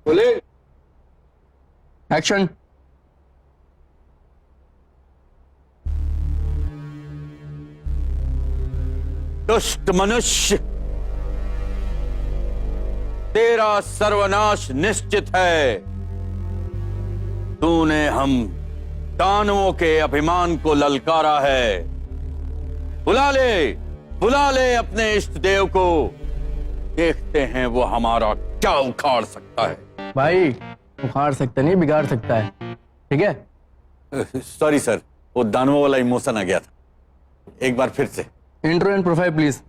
बोले एक्शन। दुष्ट मनुष्य, तेरा सर्वनाश निश्चित है। तूने हम दानवों के अभिमान को ललकारा है। बुला ले अपने इष्ट देव को। देखते हैं वो हमारा क्या उखाड़ सकता है। भाई उखाड़ सकता नहीं, बिगाड़ सकता है। ठीक है। सॉरी सर, वो दानवों वाला इमोशन आ गया था। एक बार फिर से। Intro and profile please.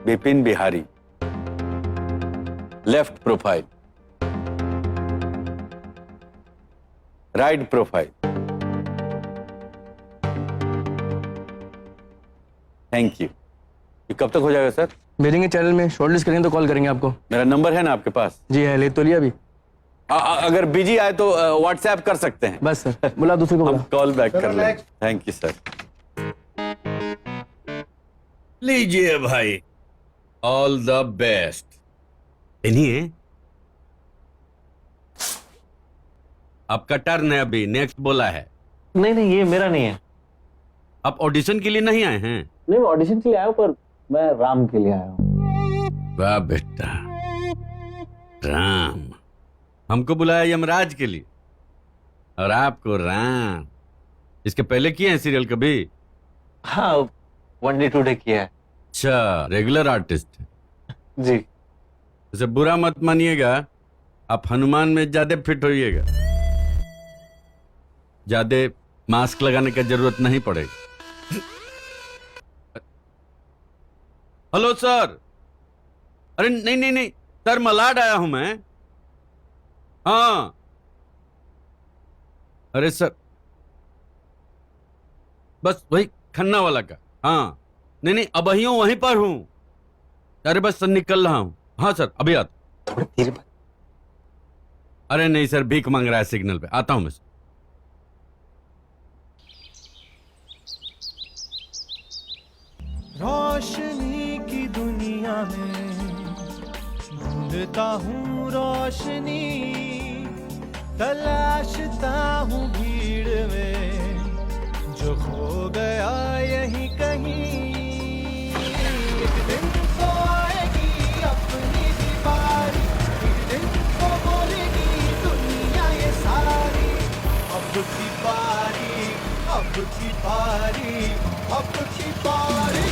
Bipin Bihari, left profile, right profile. Thank you. ये कब तक हो जाएगा सर? भेजेंगे चैनल में, शॉर्टलिस्ट करेंगे तो कॉल करेंगे आपको। मेरा नंबर है ना आपके पास? जी है, ले तो लिया अभी। अगर बिजी आए तो व्हाट्सएप कर सकते हैं। बस सर, बुला दूसरे को हम बुला। कॉल बैक कर लेंगे। Thank you sir. लीजिए भाई, ऑल द बेस्ट। इन्हीं आपका टर्न है, अभी नेक्स्ट बोला है। नहीं ये मेरा नहीं है। आप ऑडिशन के लिए नहीं आए हैं? नहीं, मैं ऑडिशन के लिए आया हूँ, पर मैं राम के लिए आया हूँ। वाह बेटा, राम। हमको बुलाया यमराज के लिए और आपको राम। इसके पहले किए हैं सीरियल कभी? हाँ, वन डे टू डे किया है। अच्छा, रेगुलर आर्टिस्ट जी। इसे बुरा मत मानिएगा, आप हनुमान में ज्यादा फिट होइएगा। ज्यादा मास्क लगाने की जरूरत नहीं पड़ेगी। Hello sir. अरे नहीं सर, मलाड आया हूं मैं। हाँ अरे सर, बस वही खन्ना वाला का। हाँ नहीं अब वहीं पर हूं। अरे बस सर निकल रहा हूं। हाँ सर अभी आता। थोड़ी देर बाद। अरे नहीं सर, भीख मांग रहा है सिग्नल पे। आता हूं मैं। रोशनी की दुनिया में ढूंढता हूँ रोशनी, तलाशता हूँ भीड़ में जो खो गया यहीं कहीं। एक दिन तो आएगी अपनी भी बारी, एक दिन तो बोलेगी दुनिया ये सारी, अब की बारी, अब की बारी, अब की बारी।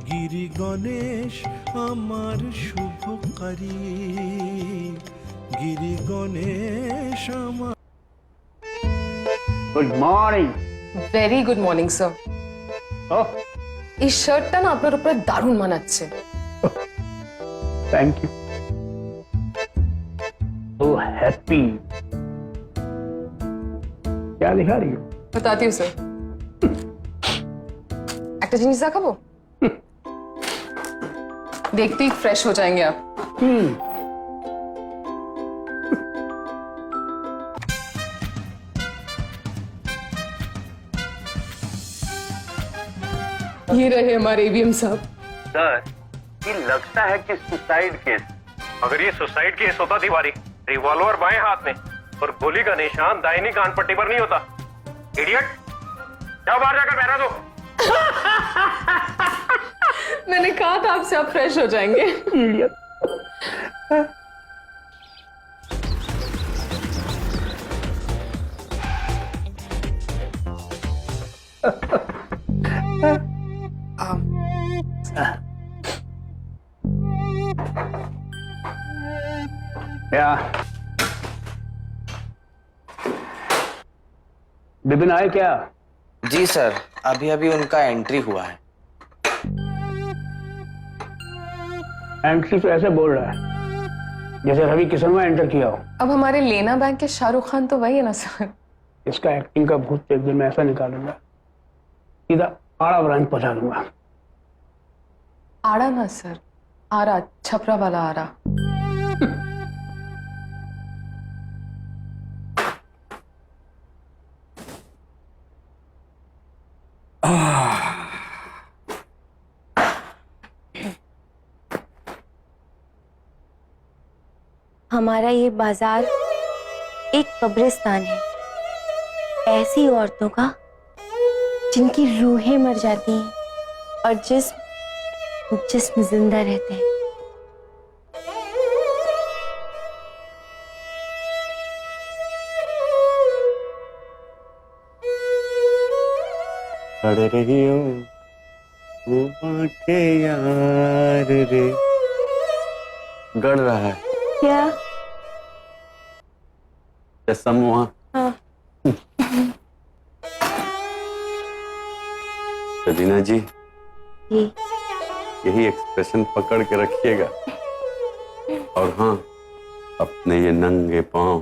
गिरी गणेश আমার শুভকারী, गिरी गणेश আমার। Good morning. Very good morning sir. এই শার্টটা না আপনার উপরে দারুণ মানাচ্ছে। Thank you. तो हैप्पी। क्या दिखा रही हो? बताती हूँ স্যার। একটা জিনিস দেখাবো? देखते ही फ्रेश हो जाएंगे आप। ये रहे हमारे एवीएम साहब। सर, ये लगता है कि सुसाइड केस। अगर ये सुसाइड केस होता तिवारी, रिवॉल्वर बाएं हाथ में और गोली का निशान दाहिनी कान पट्टी पर नहीं होता। इडियट, जाओ बाहर जाकर बहरा दो। मैंने कहा था आपसे आप फ्रेश हो जाएंगे। क्या बिपिन आए क्या? जी सर, अभी अभी उनका एंट्री हुआ है। एंट्री तो ऐसे बोल रहा है जैसे रवि किशनवा एंटर किया हो। अब हमारे लेना बैंक के शाहरुख खान तो वही है ना सर। इसका एक्टिंग का भूत एक दिन मैं ऐसा निकालूंगा, सीधा आड़ा ब्रांच पहुंचा दूंगा। आड़ा ना सर, आरा, छपरा वाला आरा। हमारा ये बाजार एक कब्रिस्तान है ऐसी औरतों का जिनकी रूहें मर जाती हैं और जिस्म जिंदा रहते हैं। खड़े रहियो वो बाके यार रे। गड़ रहा है क्या? समूह। हाँ। सबीना जी, जी। यही एक्सप्रेशन पकड़ के रखिएगा। और हाँ, अपने ये नंगे पांव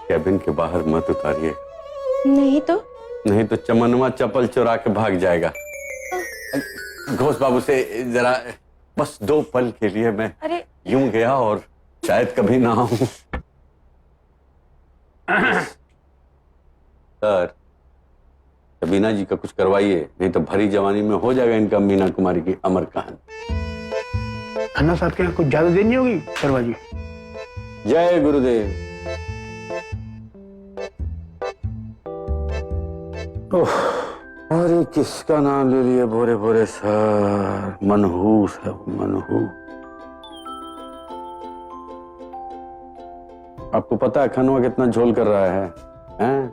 कैबिन के बाहर मत उतारिए, नहीं तो चमनवा चप्पल चुरा के भाग जाएगा। घोष बाबू से जरा बस 2 पल के लिए मैं यूं गया और शायद कभी ना आऊं। सर, सबीना जी का कुछ करवाइए, नहीं तो भरी जवानी में हो जाएगा इनका मीना कुमारी की अमर कहानी। खन्ना साहब के यहाँ कुछ ज्यादा देर नहीं होगी शर्मा जी? जय गुरुदेव। अरे किसका नाम ले लिए बोरे बोरे सर, मनहूस है मनहूस। आपको पता है खनवा कितना झोल कर रहा है, हैं?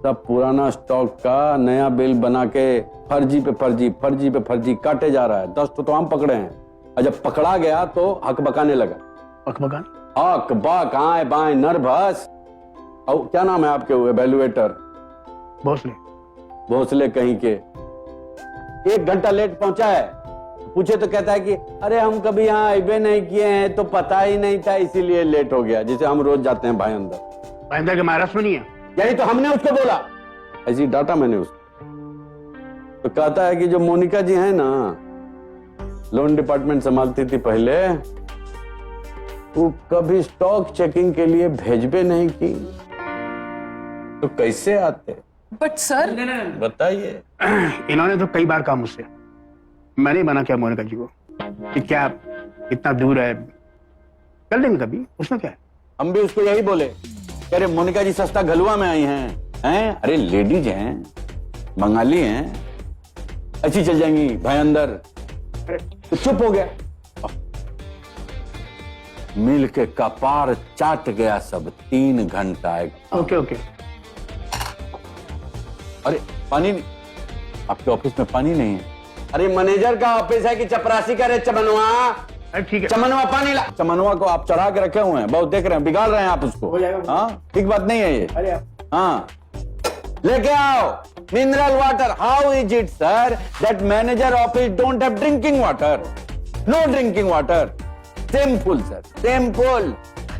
सब पुराना स्टॉक का नया बिल बना के फर्जी पे फर्जी काटे जा रहा है। 10 तो हम पकड़े हैं, और जब पकड़ा गया तो हक बकाने लगा। हक बकान? हक बक आए बाएं नर्वस। और क्या नाम है आपके एवेल्युएटर? भोसले कहीं के। 1 घंटा लेट पहुंचा है, पूछे तो कहता है कि अरे हम कभी यहाँ आइबे नहीं किए हैं तो पता ही नहीं था इसीलिए लेट हो गया। जैसे हम रोज जाते हैं भाई अंदर के महाराष्ट्र में नहीं है। यही तो हमने उसको बोला, ऐसी डाटा मैंने उसको। तो कहता है कि जो मोनिका जी है ना, लोन डिपार्टमेंट संभालती थी पहले, वो कभी स्टॉक चेकिंग के लिए भेजबे नहीं की तो कैसे आते? बट सर बताइए। इन्होंने तो कई बार कहा मुझसे, मैंने मना किया मोनिका जी को कि क्या इतना दूर है, कर लेंगे कभी, उसमें क्या है। हम भी उसको यही बोले, कह रहे मोनिका जी सस्ता घलुआ में आई हैं? अरे लेडीज हैं, बंगाली हैं, अच्छी चल जाएंगी भाई अंदर। तो चुप हो गया, मिल के कपार चाट गया सब। 3 घंटा। ओके। अरे पानी नहीं, आपके ऑफिस में पानी नहीं है? अरे मैनेजर का ऑफिस है कि चपरासी का? रे चमनवा, ठीक है। चमनवा पानी ला। चमनवा को आप चढ़ा के रखे हुए हैं, बहुत देख रहे हैं, बिगाड़ रहे हैं आप उसको। हाँ, ठीक बात नहीं है ये। हाँ, लेके आओ mineral water. How is it sir that manager office don't have drinking water? No drinking water. Simple sir, simple.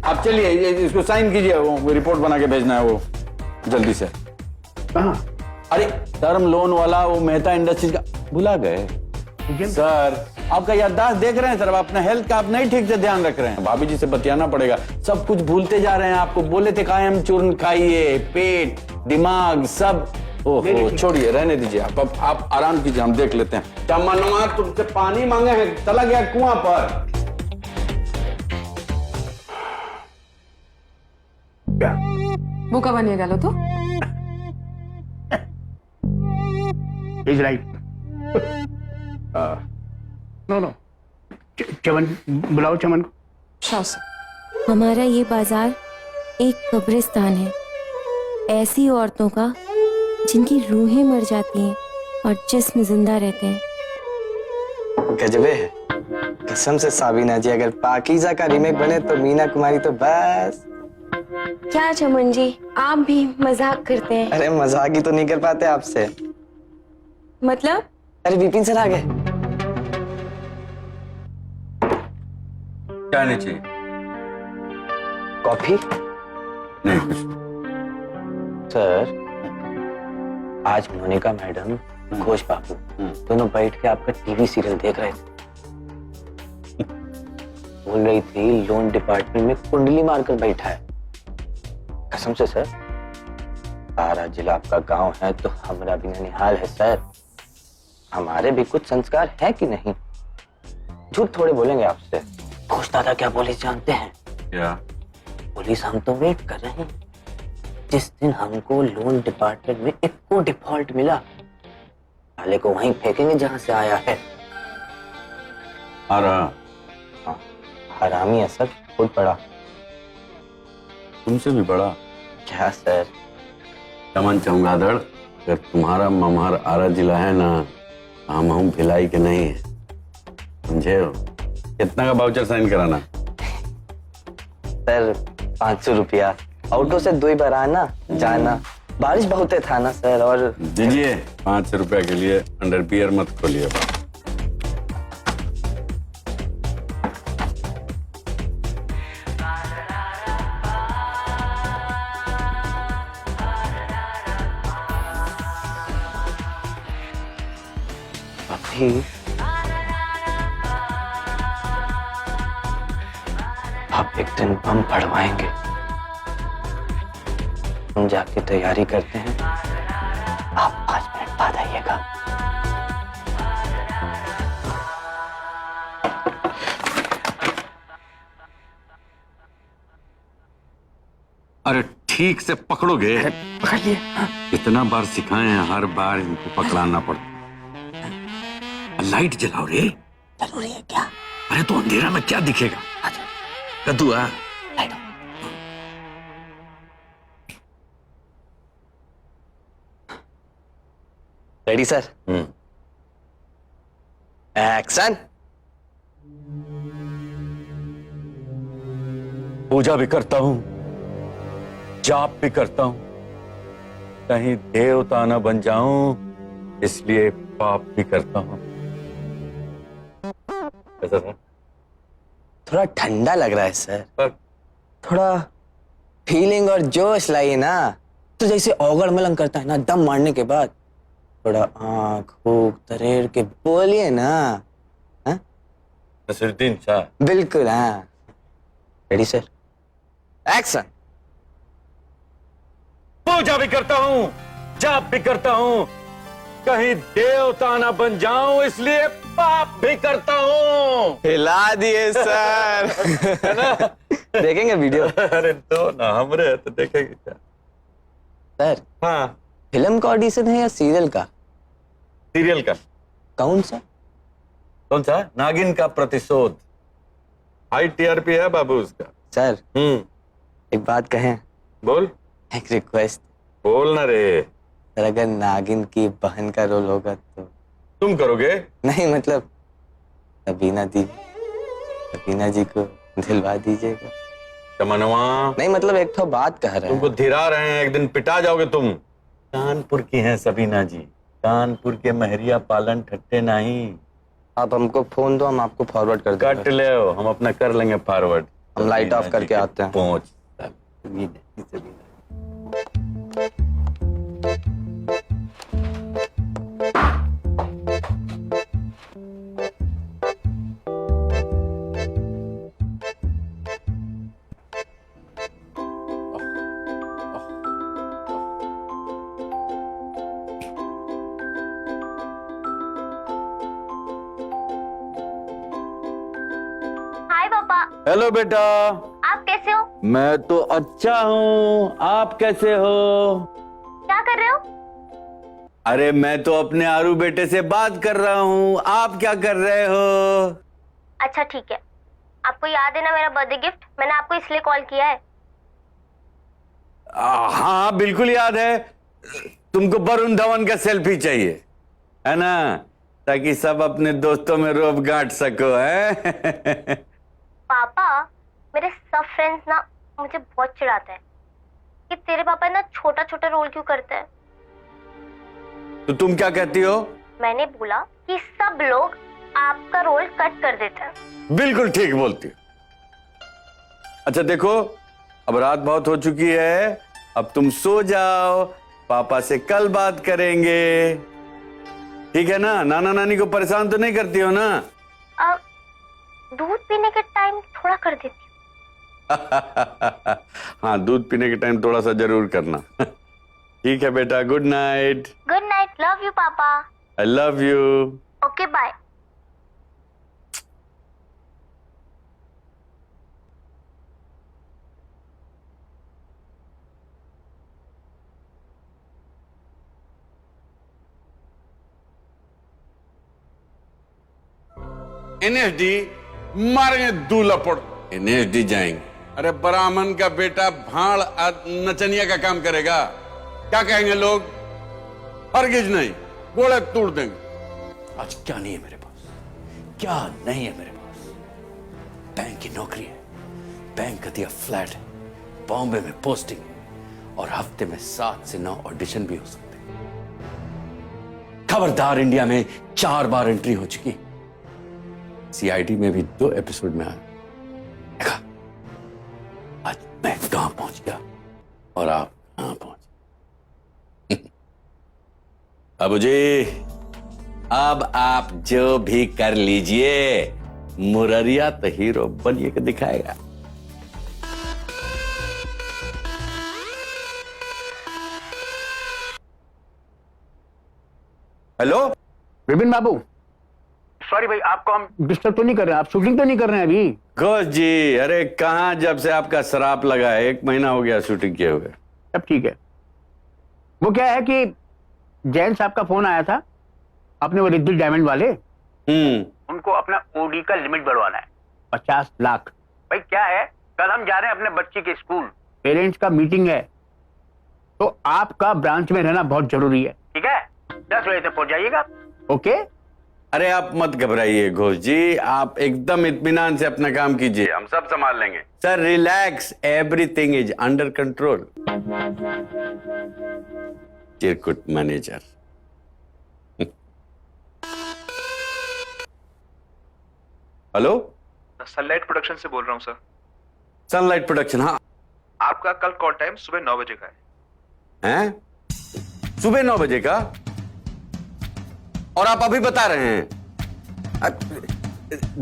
आप चलिए इसको साइन कीजिए, वो रिपोर्ट बना के भेजना है वो जल्दी से। अरे टर्म लोन वाला वो मेहता इंडस्ट्रीज का भुला गए सर। आपका याददाश्त देख रहे हैं सर, अपना हेल्थ का आप नहीं ठीक से ध्यान रख रहे हैं। भाभी जी से बतियाना पड़ेगा, सब कुछ भूलते जा रहे हैं। आपको बोले थे कायम चूर्ण खाइए, पेट दिमाग सब। ओहो छोड़िए, रहने दीजिए आप। अब आप आराम कीजिए, हम देख लेते हैं। चमनवा तुमसे पानी मांगे हैं, चला गया कुआं पर। क्या बोका बनिए गलो तो इज राइट। नो चमन बुलाओ, चमन को। हमारा ये बाजार एक कब्रिस्तान है ऐसी औरतों का जिनकी रूहें मर जाती हैं और जिस्म जिंदा रहते हैं। गजबे है कसम से साबिना जी, अगर पाकीज़ा का रीमेक बने तो मीना कुमारी तो बस। क्या चमन जी, आप भी मजाक करते हैं? अरे मजाक ही तो नहीं कर पाते आपसे। मतलब? अरे विपिन सर आ गए। क्या नहीं चाहिए? कॉफी? नहीं कुछ। सर, आज मोनिका मैडम, घोष बाबू दोनों बैठ के आपका टीवी सीरियल देख रहे थे। बोल रही थी लोन डिपार्टमेंट में कुंडली मारकर बैठा है। कसम से सर, सारा जिला आपका गांव है तो हमारा भी ननिहाल है सर। हमारे भी कुछ संस्कार है कि नहीं? झूठ थोड़े बोलेंगे आपसे। घोष दादा क्या पुलिस जानते हैं? क्या? पुलिस हम तो वेट कर रहे हैं। जिस दिन हमको लोन डिपार्टमेंट में एक को डिफॉल्ट मिला, साले को वहीं फेंकेंगे जहां से आया है। हाँ, हरामी है सर, खुद बड़ा। तुमसे भी बड़ा। क्या सर? चमन चमगादड़, अगर तुम्हारा ममहर आरा जिला है ना, हम भिलाई के नहीं है, समझे हो? कितना का वाउचर साइन कराना? सर 500 रुपया, ऑटो से 2 बार आना जाना, बारिश बहुत था ना सर। और दीजिए 500 रुपया के लिए अंडरवियर मत खोलिए। अभी आप एक दिन बम फड़वाएंगे। हम जाके तैयारी करते हैं, आप 5 मिनट बाद आइएगा। अरे ठीक से पकड़ोगे? पकड़ लिए। इतना बार सिखाए हैं, हर बार इनको पकड़ाना पड़ता। लाइट जलाओ रे। जरूरी है क्या? अरे तो अंधेरा में क्या दिखेगा? कद्दूआ। Ready sir? एक्शन। पूजा भी करता हूँ, जाप भी करता हूँ, कहीं देवता न बन जाऊं, इसलिए पाप भी करता हूँ। कैसा था? थोड़ा ठंडा लग रहा है सर। पर थोड़ा फीलिंग और जोश लाइए ना। तो जैसे औगड़ मलंग करता है ना दम मारने के बाद, थोड़ा आंख फूक तरेर के बोलिए ना। हाँ? नसीरुद्दीन शाह। बिल्कुल। हाँ, रेडी सर? एक्शन। पूजा भी करता हूँ, जाप भी करता हूँ, कहीं देवता ना बन जाऊं, इसलिए पाप भी करता हूँ। हिला दिए सर। देखेंगे वीडियो? अरे तो ना, हमरे तो देखेंगे क्या? सर, हाँ, फिल्म का ऑडिशन है या सीरियल का? सीरियल का। कौन सा? कौन सा? नागिन का प्रतिशोध। हाई टीआरपी है बाबू उसका। सर, एक बात कहें? बोल। एक रिक्वेस्ट। बोल ना रे। सर, अगर नागिन की बहन का रोल होगा तो? तुम करोगे? नहीं, मतलब सबीना जी को दिलवा दीजिएगा। चमनवा। नहीं, मतलब एक तो बात कह रहे हैं। तुमको धिरा रहे हैं, एक दिन पिटा जाओगे तुम। कानपुर की हैं सबीना जी, कानपुर के महरिया पालन ठट्टे नहीं। आप हमको फोन दो, हम आपको फॉरवर्ड कर देंगे। कट ले, हम अपना कर लेंगे फॉरवर्ड। हम लाइट ऑफ करके आते हैं। पहुंच। हेलो बेटा। आप कैसे हो? मैं तो अच्छा हूँ, आप कैसे हो? क्या कर रहे हो? अरे मैं तो अपने आरू बेटे से बात कर रहा हूँ, आप क्या कर रहे हो? अच्छा ठीक है। आपको याद है ना मेरा बर्थडे गिफ्ट? मैंने आपको इसलिए कॉल किया है। हाँ बिल्कुल याद है। तुमको वरुण धवन का सेल्फी चाहिए है ना, ताकि सब अपने दोस्तों में रोब गांट सको है। पापा, मेरे सब फ्रेंड्स ना मुझे बहुत चिढ़ाते हैं कि तेरे पापा ना छोटा छोटा रोल क्यों करते हैं। तो तुम क्या कहती हो? मैंने बोला कि सब लोग आपका रोल कट कर देते हैं। बिल्कुल ठीक बोलती हो। अच्छा देखो, अब रात बहुत हो चुकी है, अब तुम सो जाओ, पापा से कल बात करेंगे, ठीक है ना? नाना नानी को परेशान तो नहीं करती हो ना? अब दूध पीने के टाइम थोड़ा कर देती हूँ। हाँ, दूध पीने के टाइम थोड़ा सा जरूर करना। ठीक है बेटा, good night. Good night, love you पापा। I love you. Okay bye. NSD मारेंगे दूल्हा। एनएसडी जाएंगे? अरे ब्राह्मण का बेटा भाड़ नचनिया का काम करेगा, क्या कहेंगे लोग? हरगिज नहीं, गोले तोड़ देंगे। आज क्या नहीं है मेरे पास, क्या नहीं है मेरे पास? बैंक की नौकरी है, बैंक का दिया फ्लैट है, बॉम्बे में पोस्टिंग है और हफ्ते में 7 से 9 ऑडिशन भी हो सकते हैं। खबरदार, इंडिया में 4 बार एंट्री हो चुकी, सीआईडी में भी 2 एपिसोड में आया। देखा आज मैं कहां पहुंच गया और आप कहां पहुंच। बाबू जी, अब आप जो भी कर लीजिए, मुररिया तो हीरो बनिए के दिखाएगा। हेलो विपिन बाबू, सॉरी भाई, आपको हम डिस्टर्ब तो नहीं कर रहे हैं? आप शूटिंग तो नहीं कर रहे हैं अभी? घोष जी, अरे कहां, जब से आपका श्राप लगा है 1 महीना हो गया शूटिंग किए हुए। सब ठीक है। वो क्या है कि जैन साहब का फोन आया था, अपने वो रिद्धि डायमंड वाले, उनको अपना ओडी का लिमिट बढ़वाना है 50 लाख। भाई क्या है, कल हम जा रहे हैं अपने बच्ची के स्कूल, पेरेंट्स का मीटिंग है, तो आपका ब्रांच में रहना बहुत जरूरी है, ठीक है? 10 बजे तक पहुंच जाइएगा, ओके? अरे आप मत घबराइए घोष जी, आप एकदम इत्मीनान से अपना काम कीजिए, हम सब संभाल लेंगे। Sir relax, everything is under control. चिरकुट मैनेजर। हेलो, सनलाइट प्रोडक्शन से बोल रहा हूँ सर। सनलाइट प्रोडक्शन, हाँ। आपका कल कॉल टाइम सुबह 9 बजे का हैं? सुबह 9 बजे का? और आप अभी बता रहे हैं?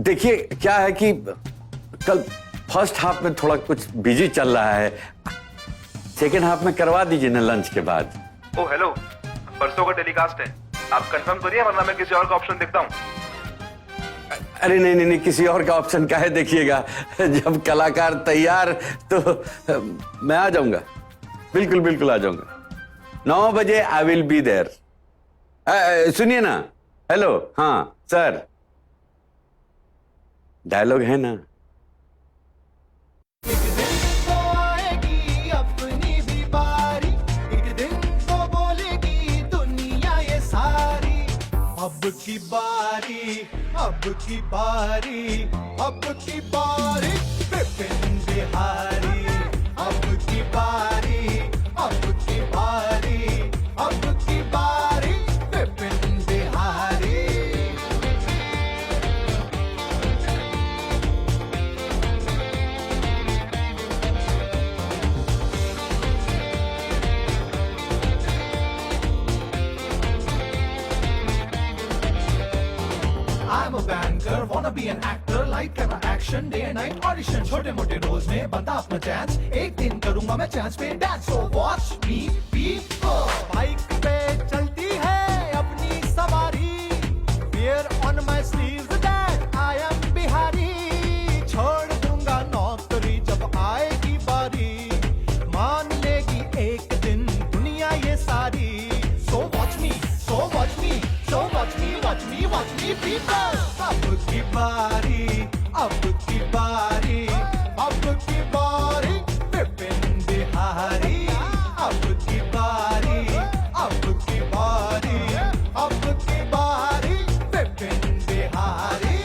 देखिए क्या है कि कल फर्स्ट हाफ में थोड़ा कुछ बिजी चल रहा है, सेकेंड हाफ में करवा दीजिए ना लंच के बाद। ओ हेलो, परसों का टेलीकास्ट है, आप कंफर्म करिए वरना मैं किसी और का ऑप्शन देखता हूँ। अरे नहीं नहीं नहीं, किसी और का ऑप्शन काहे देखिएगा, जब कलाकार तैयार तो मैं आ जाऊंगा, बिल्कुल बिल्कुल आ जाऊंगा। 9 बजे आई विल बी देयर। सुनिए ना, हेलो, हाँ सर, डायलॉग है ना? एक दिन तो आएगी अपनी भी बारी, एक दिन तो बोलेगी दुनिया ये सारी, अब की बारी, अब की बारी, अब की बारी, विपिन बिहारी, अब की बारी, अब की बारी, अब की बारी, Vipin Bihari. I'm a banker, wanna be an actor, light camera action, day and night audition, छोटे मोटे रोल्स में बनता अपना चांस, एक दिन करूंगा मैं चांस पे dance, so watch me be bike पे चलती है अपनी सवारी, wear on my sleeves that I am Bihari, छोड़ दूंगा नौकरी जब आएगी बारी, मान लेगी एक दिन दुनिया ये सारी, so watch me, so watch me, so watch me, watch me, watch me people। अब की बारी, अब की बारी, अब की बारी, विपिन बिहारी, अब की बारी, अब की बारी, अब की बारी, विपिन बिहारी।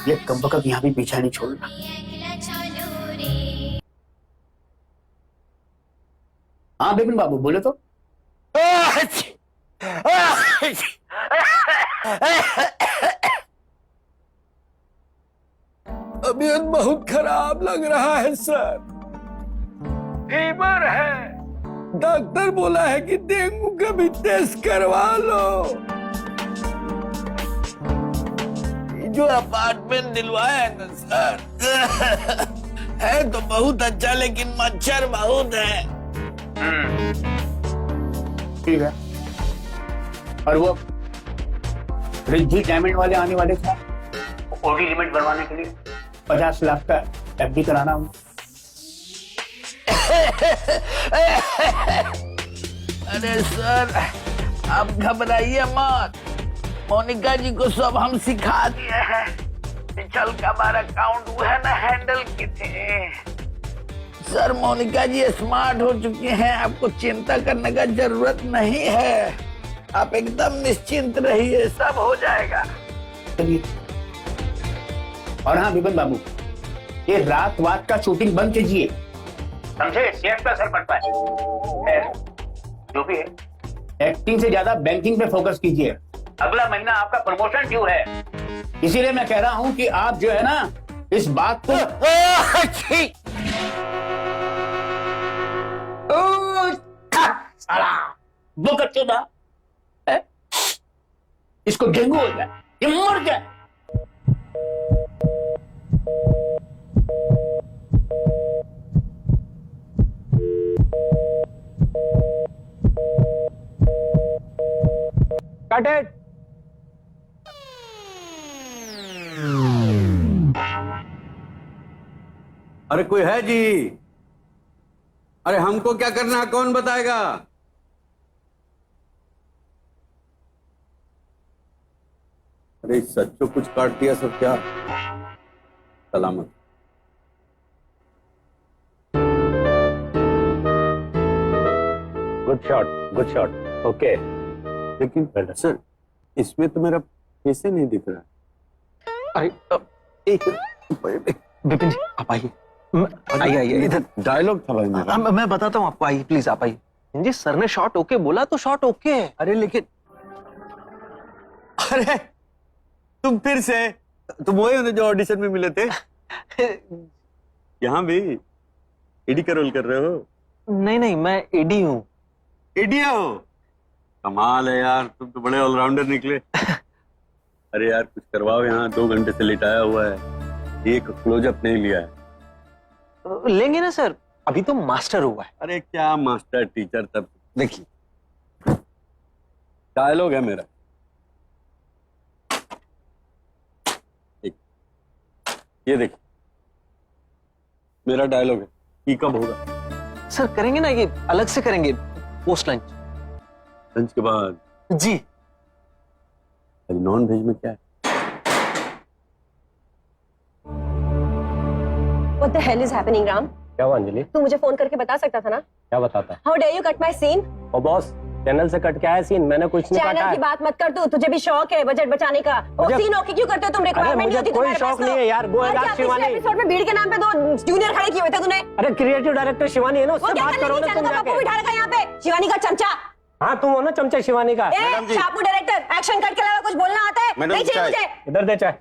ये कब वक्त यहाँ भी पीछा नहीं छोड़ना। हाँ बिपिन बाबू बोले तो। तबीयत बहुत खराब लग रहा है सर, फीवर है। डॉक्टर बोला है कि डेंगू का भी टेस्ट करवा लो। जो अपार्टमेंट दिलवाया है ना सर, है तो बहुत अच्छा लेकिन मच्छर बहुत है। ठीक है, और वो रिद्धि डायमंड वाले आने वाले थे, ओडी लिमिट बनवाने के लिए 50 लाख का एफडी कराना हूँ। अरे सर आप घबराइए मत, मोनिका जी को सब हम सिखा दिए हैं। पिछल का हमारा अकाउंट वो है ना हैंडल के थे। सर मोनिका जी स्मार्ट हो चुकी हैं, आपको चिंता करने का जरूरत नहीं है। आप एकदम निश्चिंत रहिए, सब हो जाएगा। और हाँ बिपिन बाबू, ये रात वात का शूटिंग बंद कीजिए, समझे? सेहत पे असर पड़ता है। जो भी है, एक्टिंग से ज्यादा बैंकिंग पे फोकस कीजिए। अगला महीना आपका प्रमोशन ड्यू है, इसीलिए मैं कह रहा हूं कि आप जो है ना इस बात को इसको डेंगू हो जाए, ये मर जाए। Cut it. अरे कोई है जी? अरे हमको क्या करना है कौन बताएगा? अरे सच्चो कुछ काट दिया सब क्या? सलामत। Good shot. Good shot. Okay. लेकिन सर इसमें तो मेरा पैसे नहीं दिख रहा है। विपिन जी आप आइए, आइए इधर। डायलॉग था भाई मेरा। मैं बताता हूँ आपको, आइए प्लीज आप आइए। जी सर ने शॉट ओके बोला तो शॉट ओके है। अरे लेकिन अरे तुम फिर से तुम वही हो जो ऑडिशन में मिले थे? यहाँ भी एडी का रोल कर रहे हो? नहीं नहीं, मैं एडी हूँ। एडिया हो? कमाल है यार, तुम तो बड़े ऑलराउंडर निकले। अरे यार कुछ करवाओ, यहाँ 2 घंटे से लिटाया हुआ है, एक क्लोजअप नहीं लिया है। लेंगे ना सर, अभी तो मास्टर हुआ है। अरे क्या मास्टर टीचर, तब देखिए डायलॉग है मेरा। ये देखिए मेरा डायलॉग है, ये कब होगा? सर करेंगे ना, ये अलग से करेंगे पोस्ट लंच। लंच के बाद? जी। नॉन वेज में क्या है? What the hell is happening, Ram? क्या हुआ अंजलि? तू मुझे फोन करके बता सकता था ना? क्या बताता? How dare you cut my scene? Oh boss, channel से कट के आया सीन, मैंने कुछ नहीं काटा चैनल की बात मत कर तू, तुझे भी शौक है बजट बचाने का। वो सीन ओके क्यों करते हो तुम? रिक्वायरमेंट नहीं होती कोई शौक नहीं है यार। गो एंड शिवानी एपिसोड में भीड़ के नाम पे 2 जूनियर खड़े किए हुए थे तूने। अरे क्रिएटिव डायरेक्टर शिवानी है ना, उससे बात करो ना तुम जाके। बिठा रखा यहाँ पे शिवानी का चमचा। हाँ तुम हो ना चमचा शिवानी का। शापू डायरेक्टर, एक्शन कट के अलावा कुछ बोलना आता है? नहीं चाहिए मुझे। इधर दे चाय।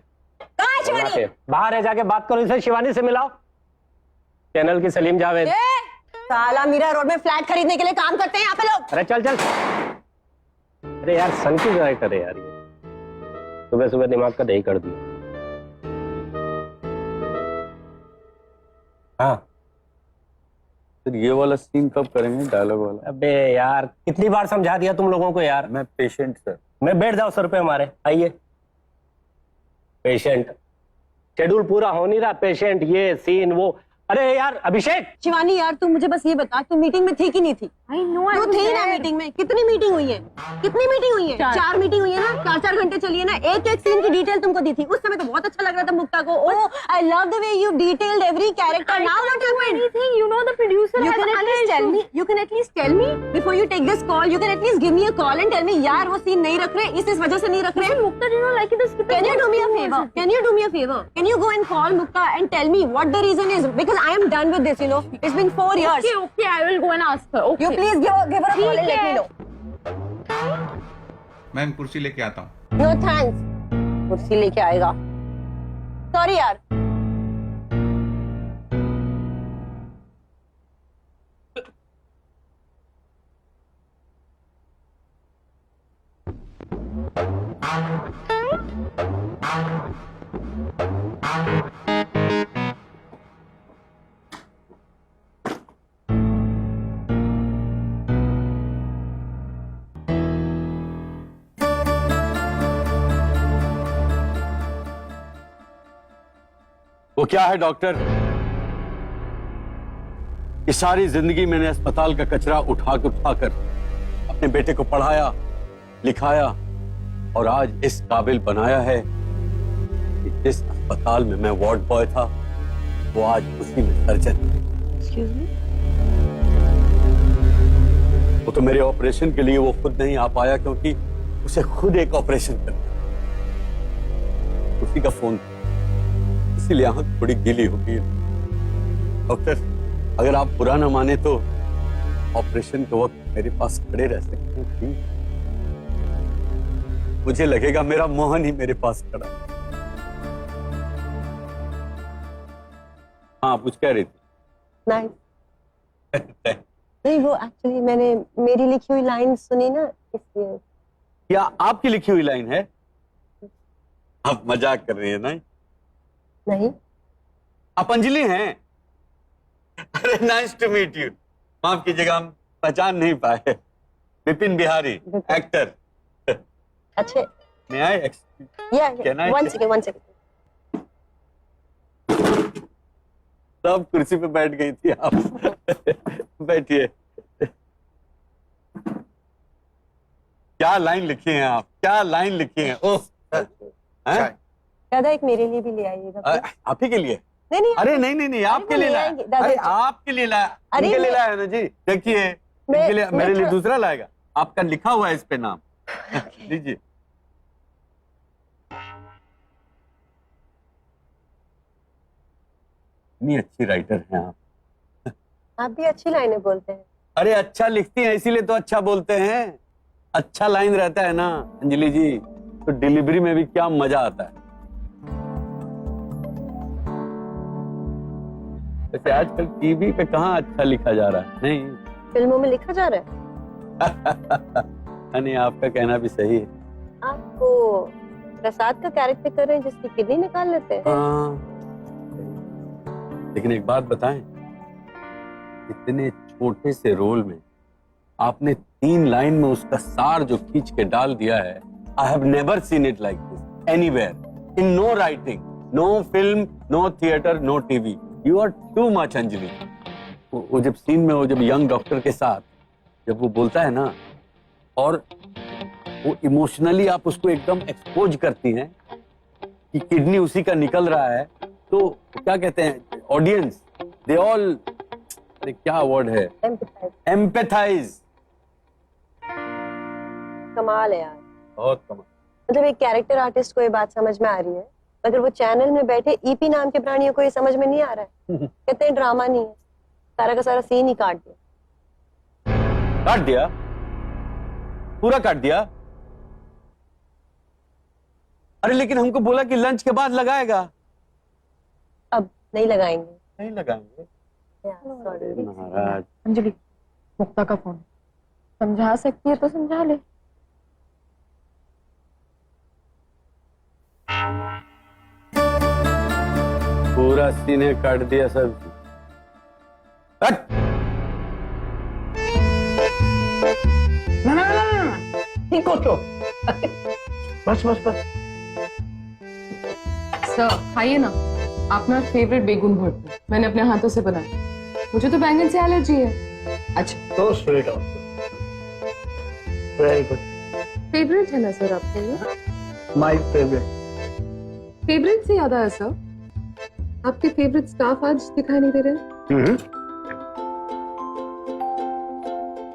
कहाँ है शिवानी? बाहर है, जाके बात करो इसे, शिवानी से मिलाओ। चैनल की सलीम जावेद। साला मीरा रोड में फ्लैट खरीदने के लिए काम करते हैं यहाँ पे लोग। अरे चल चल। अरे यार सन की डायरेक्टर है यार, ये सुबह सुबह दिमाग का दही कर दिया। हाँ फिर ये वाला सीन कब करेंगे, डायलॉग वाला? अबे यार कितनी बार समझा दिया तुम लोगों को यार। मैं पेशेंट सर। मैं बैठ जाओ सर पे हमारे, आइए। पेशेंट शेड्यूल पूरा हो नहीं रहा, पेशेंट ये सीन वो, अरे यार अभिषेक, शिवानी यार तू मुझे बस ये बता तू मीटिंग में थी कि नहीं थी? आई नो तू थी ना मीटिंग में? कितनी मीटिंग हुई है? कितनी मीटिंग हुई है? 4 मीटिंग हुई है ना, 4-4 घंटे चली है ना। एक एक सीन की डिटेल तुमको दी थी, उस समय तो बहुत अच्छा लग रहा था मुक्ता को। Oh I love the way you detailed every character. Now what happened? Anything, you know the producer You can at least tell me. You can at least tell me before you take this call. You can at least give me a call and tell me यार वो scene नहीं रख रहे, इस वजह से नहीं रख रहे। Mukta did not like it. Can you do me a favor? Can you do me a favor? Can you go and call Mukta and tell me what the reason is? Because I am done with this. You know, it's been 4 years. Okay, okay, I will go and ask her. Okay. You please give her a call and let me know. Ma'am कुर्सी लेके आता हूँ। No thanks. कुर्सी लेके आएगा। Sorry यार। वो क्या है डॉक्टर? इस सारी जिंदगी मैंने अस्पताल का कचरा उठाकर अपने बेटे को पढ़ाया, लिखाया और आज इस काबिल बनाया है कि जिस अस्पताल में मैं वार्ड बॉय था वो आज उसी में सर्जन। वो तो मेरे ऑपरेशन के लिए वो खुद नहीं आ पाया क्योंकि उसे खुद एक ऑपरेशन करना, उसी का फोन, इसीलिए आंख थोड़ी गीली हो गई। डॉक्टर अगर आप बुरा ना माने तो ऑपरेशन के वक्त मेरे पास खड़े रह सकते हैं प्लीज? मुझे लगेगा मेरा मोहन ही मेरे पास खड़ा। हाँ कुछ कह रही थी? नहीं वो एक्चुअली मैंने मेरी लिखी हुई लाइन सुनी ना इसलिए। क्या आपकी लिखी हुई लाइन है? आप मजाक कर रही है ना? नहीं। आप अंजलि हैं? अरे नाइस टू मीट यू। माफ कीजिएगा हम पहचान नहीं पाए। विपिन बिहारी एक्टर। अच्छे मैं आए one second. सब कुर्सी पे बैठ गई थी आप। बैठिए। क्या लाइन लिखी हैं आप? क्या लाइन लिखी हैं? ओह दादा एक मेरे लिए भी ले आइएगा। आप ही के लिए? नहीं अरे नहीं आपके लिए लाया। अरे आपके लिए लाया। इनके लिए लाया ना जी। देखिए इनके लिए, मेरे लिए दूसरा लाएगा। आपका लिखा हुआ है इस पे नाम। लीजिए। इतनी अच्छी राइटर हैं आप भी अच्छी लाइनें बोलते हैं। अरे अच्छा लिखती हैं इसीलिए तो अच्छा बोलते हैं। अच्छा लाइन रहता है ना अंजलि जी तो डिलीवरी में भी क्या मजा आता है। वैसे आजकल टीवी पे कहाँ अच्छा लिखा जा रहा है? नहीं फिल्मों में लिखा जा रहा है। नहीं आपका कहना भी सही है। आपको प्रसाद का कैरेक्टर कर रहे हैं जिसकी किडनी निकाल लेते हैं। लेकिन एक बात बताएं, इतने छोटे से रोल में आपने 3 लाइन में उसका सार जो खींच के डाल दिया है। I have never seen it like this anywhere in no writing, no film, no theater, no TV. You are too much Anjali. वो जब सीन में वो जब यंग डॉक्टर के साथ जब वो बोलता है ना और वो इमोशनली आप उसको एकदम एक्सपोज करती हैं कि किडनी उसी का निकल रहा है तो क्या कहते हैं ऑडियंस दे ऑल, अरे क्या वर्ड है? एम्पैथाइज। कमाल है यार, बहुत कमाल। मतलब एक कैरेक्टर आर्टिस्ट को ये बात समझ में आ रही है मगर वो चैनल में बैठे ईपी नाम के प्राणियों को ये समझ में नहीं आ रहा है। कहते हैं ड्रामा नहीं है, सारा का सारा सीन ही काट दिया। काट दिया? पूरा काट दिया? अरे लेकिन हमको बोला कि लंच के बाद लगाएगा। अब नहीं लगाएंगे। नहीं लगाएंगे महाराज। अंजलि मुक्ता का फोन समझा सकती है तो समझा ले। पूरा सीने काट दिया सब। कट। ना ठीक हो तो बस सर खाइए ना, अपना फेवरेट बेगुन भरपूर। मैंने अपने हाथों से बनाया। मुझे तो बैंगन से एलर्जी है। अच्छा, तो sweet of very good. Favourite है ना सर आपके लिए? My favourite. फेवरेट से याद आया सर, आपके फेवरेट स्टाफ आज दिखाई नहीं दे रहे।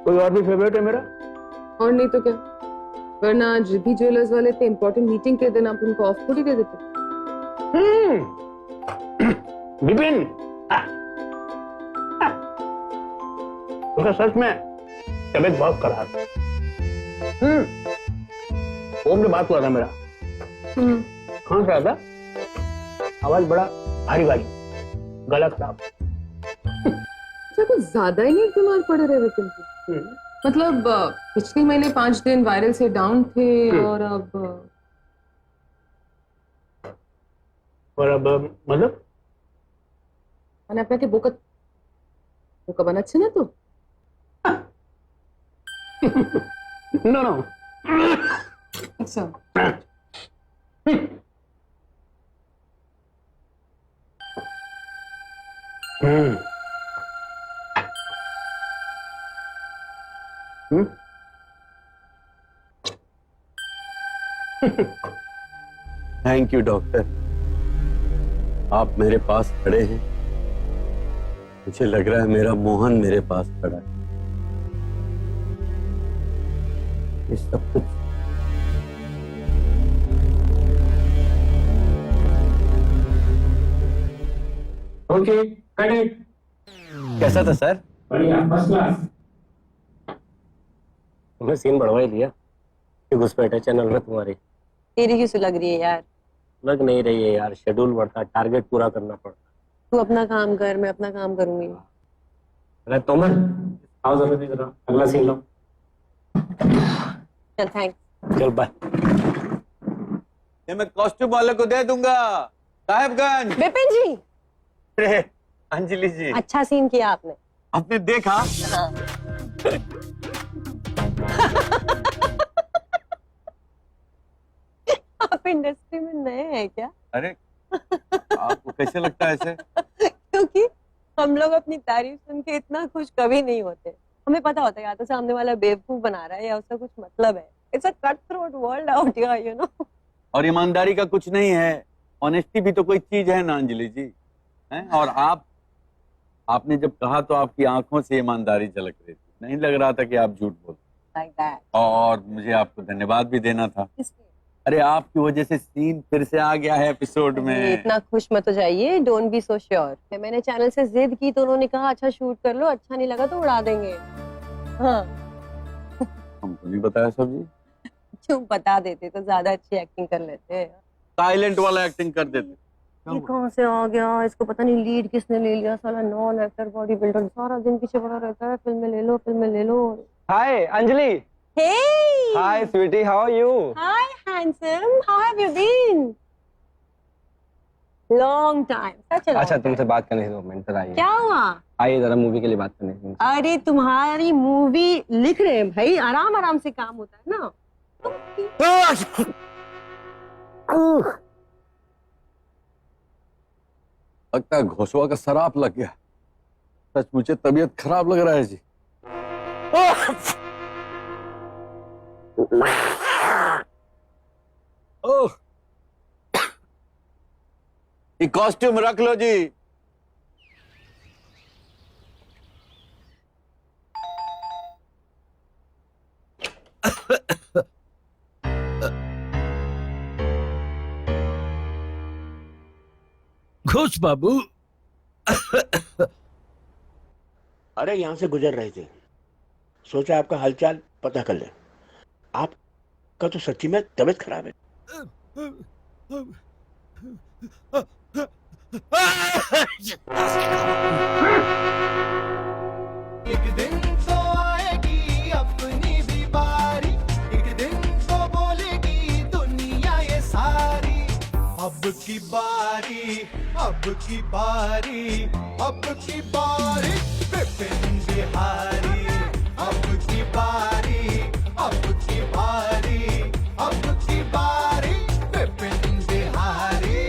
कोई और भी फेवरेट है मेरा? और नहीं तो क्या, वरना आज रिद्धि ज्वेलर्स वाले थे, इंपॉर्टेंट मीटिंग के दिन आप उनको ऑफ थोड़ी दे देते। विपिन, उनका सच में तबीयत बहुत खराब है। फोन पे बात हुआ था मेरा। कहाँ से आता? आवाज बड़ा भारी भारी, गला खराब। अच्छा, कुछ ज्यादा ही नहीं बीमार पड़े रहे विपिन जी? मतलब पिछले महीने 5 दिन वायरल से डाउन थे और अब मतलब मैंने अपना के बोका बना अच्छे ना तो नो नो। अच्छा, थैंक यू डॉक्टर, आप मेरे पास खड़े हैं। मुझे लग रहा है मेरा मोहन मेरे पास खड़ा है। ये सब कुछ ओके, करेक्ट। कैसा था सर? बढ़िया, फर्स्ट क्लास। तुमने सीन बढ़वा ही दिया कि घुसपैठे चैनल में तुम्हारी। तेरी क्यों सी लग रही है यार? लग नहीं रही है यार, शेड्यूल बढ़ता, टारगेट पूरा करना पड़ता। तू अपना काम कर, मैं अपना काम करूंगी। अरे तोमर, आओ जरा अगला सीन लो। चल थैंक्स। चल बाय। ये मैं कॉस्ट्यूम वाले को दे दूंगा। साहेबगंज। विपिन जी, अरे अंजलि जी, अच्छा सीन किया आपने। आपने देखा? आप इंडस्ट्री में नए हैं क्या? अरे आपको कैसे लगता है ऐसे? क्योंकि हम लोग अपनी तारीफ सुन के इतना खुश कभी नहीं होते। हमें पता होता है या तो सामने वाला बेवकूफ बना रहा है या उसका कुछ मतलब है। It's a cut throat world out here, you know. और ईमानदारी का कुछ नहीं है, ऑनेस्टी भी तो कोई चीज है ना अंजलि जी, हैं? और आपने जब कहा तो आपकी आंखों से ईमानदारी झलक रही थी, नहीं लग रहा था कि आप झूठ बोल। Like that. और मुझे आपको धन्यवाद भी देना था। अरे आपकी वजह से सीन फिर से आ गया है एपिसोड में। इतना खुश मत हो जाइए, डोंट बी सो श्योर। मैंने चैनल से जिद की तो उन्होंने कहा अच्छा शूट कर लो, अच्छा नहीं लगा तो उड़ा देंगे। हाँ। हमको नहीं बताया सब जी। क्यों बता देते तो ज्यादा अच्छी एक्टिंग कर लेते। साइलेंट वाला एक्टिंग कर देते। ये कहाँ से आ गया? इसको पता नहीं लीड किसने ले लिया। साला नॉन एक्टर बॉडी बिल्डर सारा दिन पीछे पड़ा रहता है। फिल्में ले लो, फिल्में ले लो। Hi Anjali. Hey! Hi sweetie, how are you? Hi handsome, how have you been? Long time, such a long अच्छा, time. तुमसे बात करनी थी 2 मिनट, आइए। क्या हुआ? आइए जरा, मूवी के लिए बात करनी थी। अरे तुम्हारी मूवी लिख रहे हैं भाई, आराम आराम से काम होता है ना। लगता है घोसवा का शराब लग गया। सच मुझे तबीयत खराब लग रहा है जी। ओह, ये कॉस्ट्यूम रख लो जी। घोष बाबू। अरे यहाँ से गुजर रहे थे, सोचा आपका हालचाल पता कर ले। आपका तो सच्ची में तबीयत खराब है। एक दिन तो आएगी अपनी भी बारी, एक दिन तो बोलेगी दुनिया ये सारी, अब की बारी, अब की बारी, अब की बारी विपिन बिहारी, अब की बारी, अब की बारी, अब की बारी Vipin Bihari.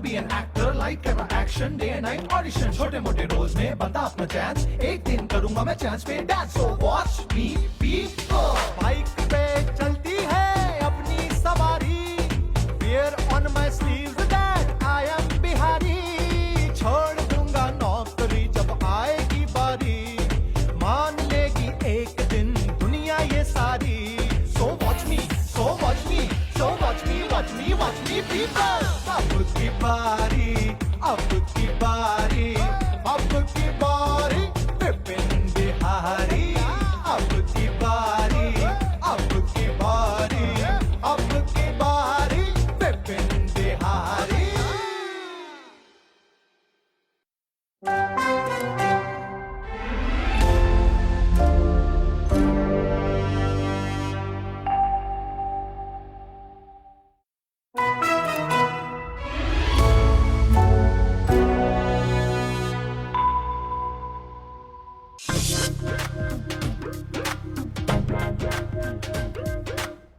be an actor like camera action day and night audition छोटे मोटे रोल्स में बंदा अपना चांस एक दिन करूंगा मैं चांस पे dance so watch me be bike पे चलती है अपनी सवारी wear on my sleeves that I am Bihari छोड़ दूंगा नौकरी जब आएगी बारी मान लेगी एक दिन दुनिया ये सारी so watch me so watch me so watch me watch me watch me people अब की बारी अब की बारी अब की बारी विपिन बिहारी अब की बारी अब की बारी अब की बारी विपिन बिहारी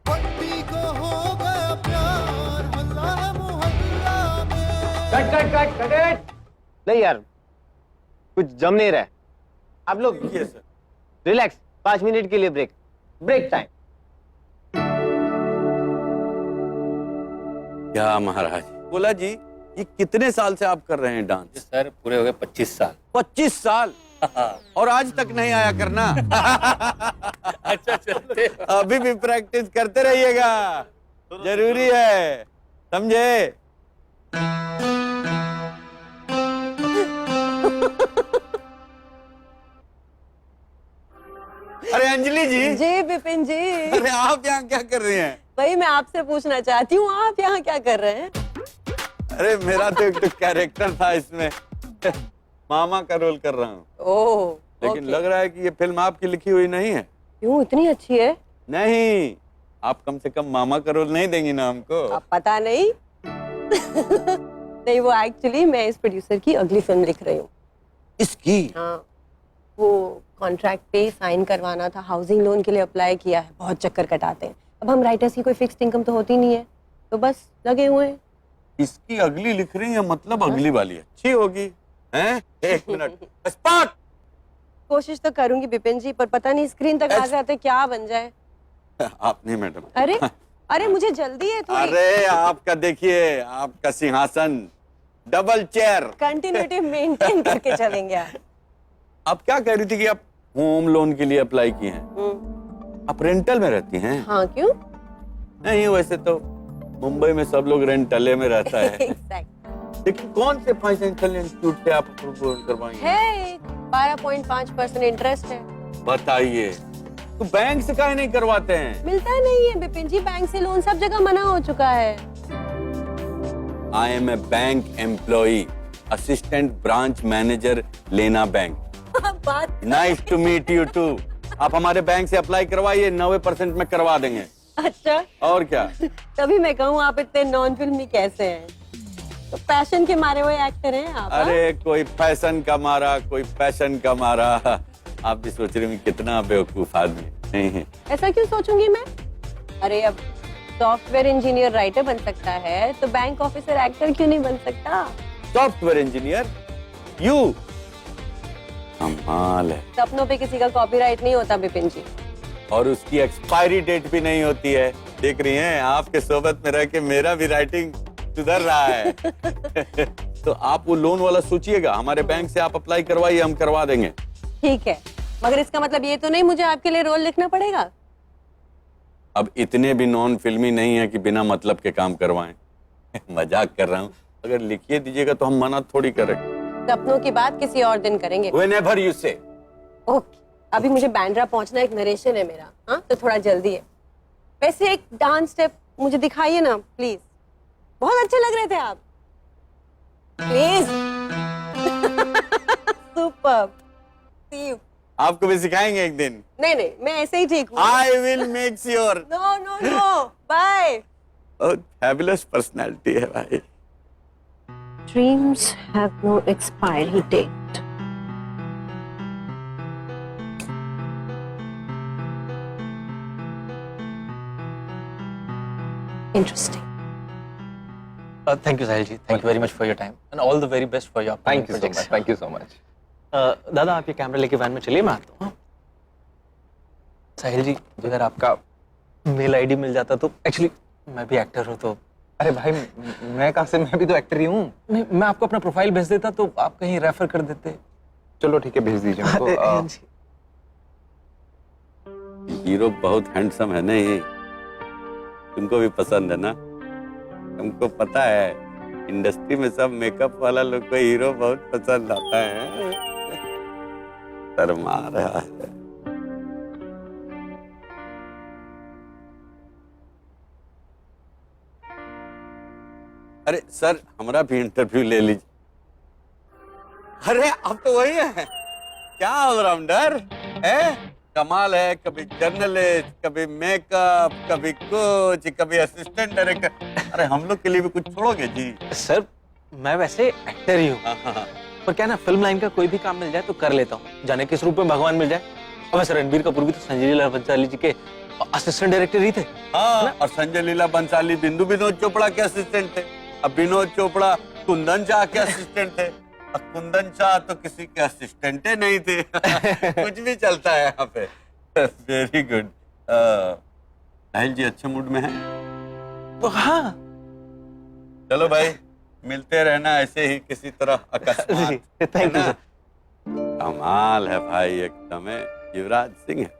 पट्टी को हो गया प्यार हल्ला मोहल्ला में cut cut cut cut cut नहीं यार कुछ जम नहीं रहा है आप लोग रिलैक्स 5 मिनट के लिए ब्रेक टाइम क्या महाराज बोला जी, ये कितने साल से आप कर रहे हैं डांस? सर पूरे हो गए 25 साल 25 साल और आज तक नहीं आया करना। अच्छा चलते अभी भी प्रैक्टिस करते रहिएगा, जरूरी है, समझे? अरे अंजलि जी। जी विपिन जी। अरे आप यहाँ क्या कर रही हैं? वही मैं आपसे पूछना चाहती हूँ, आप यहाँ क्या कर रहे हैं? अरे मेरा तो एक कैरेक्टर था इसमें, मामा का रोल कर रहा हूँ। ओह, लेकिन लग रहा है कि ये फिल्म आपकी लिखी हुई नहीं है। क्यों, इतनी अच्छी है? नहीं, आप कम से कम मामा का रोल नहीं देंगी ना हमको? अब पता नहीं। नहीं, वो एक्चुअली मैं इस प्रोड्यूसर की अगली फिल्म लिख रही हूँ। इसकी? हाँ, वो कॉन्ट्रैक्ट पे साइन करवाना था, हाउसिंग लोन के लिए अप्लाई किया है, बहुत चक्कर कटाते हैं। अब हम राइटर्स की कोई फिक्स्ड इनकम तो होती नहीं है, तो बस लगे हुए हैं। इसकी अगली लिख रही है, मतलब अगली वाली अच्छी होगी, हैं? 1 मिनट, स्पॉट। कोशिश तो करूंगी विपिन जी, पर पता नहीं स्क्रीन तक आ जाते क्या बन जाए। आप नहीं मैडम। अरे अरे मुझे जल्दी है थोड़ी। अरे आपका देखिए, आपका सिंहासन डबल चेयर। कंटिन्यूटी मेंटेन करके चलेंगे आप। आप क्या कह रही थी कि आप होम लोन के लिए अप्लाई किए हैं? आप रेंटल में रहती हैं? हाँ, क्यों? नहीं, वैसे तो मुंबई में सब लोग रेंटले में रहता है। लेकिन कौन से फाइनेंशियल इंस्टीट्यूट से आप अप्रूवल करवाएंगे? है 12.5% इंटरेस्ट है। बताइए, तो बैंक से काहे नहीं करवाते हैं? मिलता नहीं है विपिन जी, बैंक से लोन सब जगह मना हो चुका है। I am a bank employee, assistant branch manager, लेना बैंक। बात nice to meet you too. आप हमारे बैंक से अप्लाई करवाइए, 90% में करवा देंगे। अच्छा, और क्या? तभी मैं कहूँ आप इतने नॉन फिल्मी कैसे हैं? तो पैशन के मारे हुए एक्टर हैं आप। अरे कोई फैशन का मारा, कोई पैशन का मारा। आप भी सोच रहे हैं कितना बेवकूफ आदमी नहीं है। ऐसा क्यों सोचूंगी मैं? अरे अब सॉफ्टवेयर इंजीनियर राइटर बन सकता है, तो बैंक ऑफिसर एक्टर क्यों नहीं बन सकता? Software engineer? यू? कमाल है। सपनों पे किसी का कॉपीराइट नहीं होता विपिन जी। और उसकी एक्सपायरी डेट भी नहीं होती है। देख रही हैं, आपके सोबत में रह के मेरा भी राइटिंग सुधर रहा है। तो आप वो लोन वाला सोचिएगा, हमारे बैंक से आप अप्लाई करवाइए, हम करवा देंगे। ठीक है, मगर इसका मतलब ये तो नहीं मुझे आपके लिए रोल लिखना पड़ेगा? अब इतने भी नॉन फिल्मी नहीं है कि बिना मतलब के काम करवाएं। मजाक कर रहा हूँ, अगर लिखिए दीजिएगा तो हम मना थोड़ी करेंगे। सपनों की बात किसी और दिन करेंगे। Whenever you say। ओके, अभी मुझे बैंड्रा पहुंचना, एक नरेशन है मेरा, हाँ, तो थोड़ा जल्दी है। वैसे एक डांस स्टेप मुझे दिखाइए ना प्लीज, बहुत अच्छे लग रहे थे आप, प्लीज। सुपर। C you. आपको भी सिखाएंगे एक दिन। नहीं नहीं, मैं ऐसे ही ठीक हूँ। I will make sure। No no no, bye. Fabulous personality है भाई। Dreams have no expiry date. Interesting. Thank you Sahil ji, thank you very much for your time and all the very best for your thank you so much, thank you so much. दादा आप ये camera लेके van में चलिए, मैं आता हूँ। साहिल जी, अगर आपका मेल आईडी मिल जाता तो एक्चुअली मैं भी एक्टर हूँ तो। अरे भाई मैं कहाँ से, मैं भी तो एक्टर ही हूँ। नहीं, मैं आपको अपना प्रोफाइल भेज देता तो आप कहीं रेफर कर देते। चलो ठीक है, भेज दीजिए मुझको। हीरो बहुत हैंडसम है ना ये, तुमको भी पसंद है ना? तुमको पता है इंडस्ट्री में सब मेकअप वाला लोग को हीरो बहुत पसंद आता है। शर्मा रहा है। अरे सर, हमारा भी इंटरव्यू ले लीजिए। अरे आप तो वही है, क्या ऑलराउंडर है, कमाल है। कभी जर्नलिस्ट, कभी मेकअप, कभी कोच, कभी असिस्टेंट डायरेक्टर। अरे हम लोग के लिए भी कुछ छोड़ोगे जी? सर मैं वैसे एक्टर ही हूँ, पर क्या ना, फिल्म लाइन का कोई भी काम मिल जाए तो कर लेता हूँ, जाने किस रूप में भगवान मिल जाए। अब वैसे रणबीर कपूर भी तो संजय लीला भंसाली जी के असिस्टेंट डायरेक्टर ही थे। हाँ, और संजय लीला बंसाली बिंदु विनोद चोपड़ा के असिस्टेंट थे। अब विनोद चोपड़ा कुंदन शाह के असिस्टेंट थे, और कुंदन शाह तो किसी के असिस्टेंट नहीं थे। कुछ भी चलता है यहाँ पे। Very good. साहिल जी अच्छे मूड में हैं? हाँ। चलो भाई, मिलते रहना ऐसे ही किसी तरह अकस्मात। Thank you. कमाल है भाई, एकदम है युवराज सिंह है।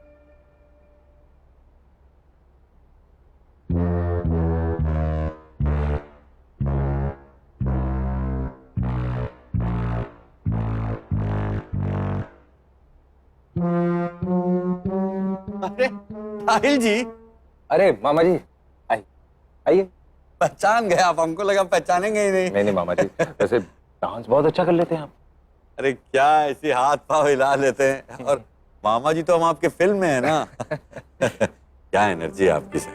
अरे साहिल जी। अरे मामा जी, आइए। पहचान गए आप? हमको लगा पहचानेंगे ही नहीं। नहीं मामा जी, वैसे डांस बहुत अच्छा कर लेते हैं आप। अरे क्या ऐसे हाथ पाँव हिला लेते हैं, और मामा जी तो हम आपके फिल्म में है ना। क्या एनर्जी है आपकी सर,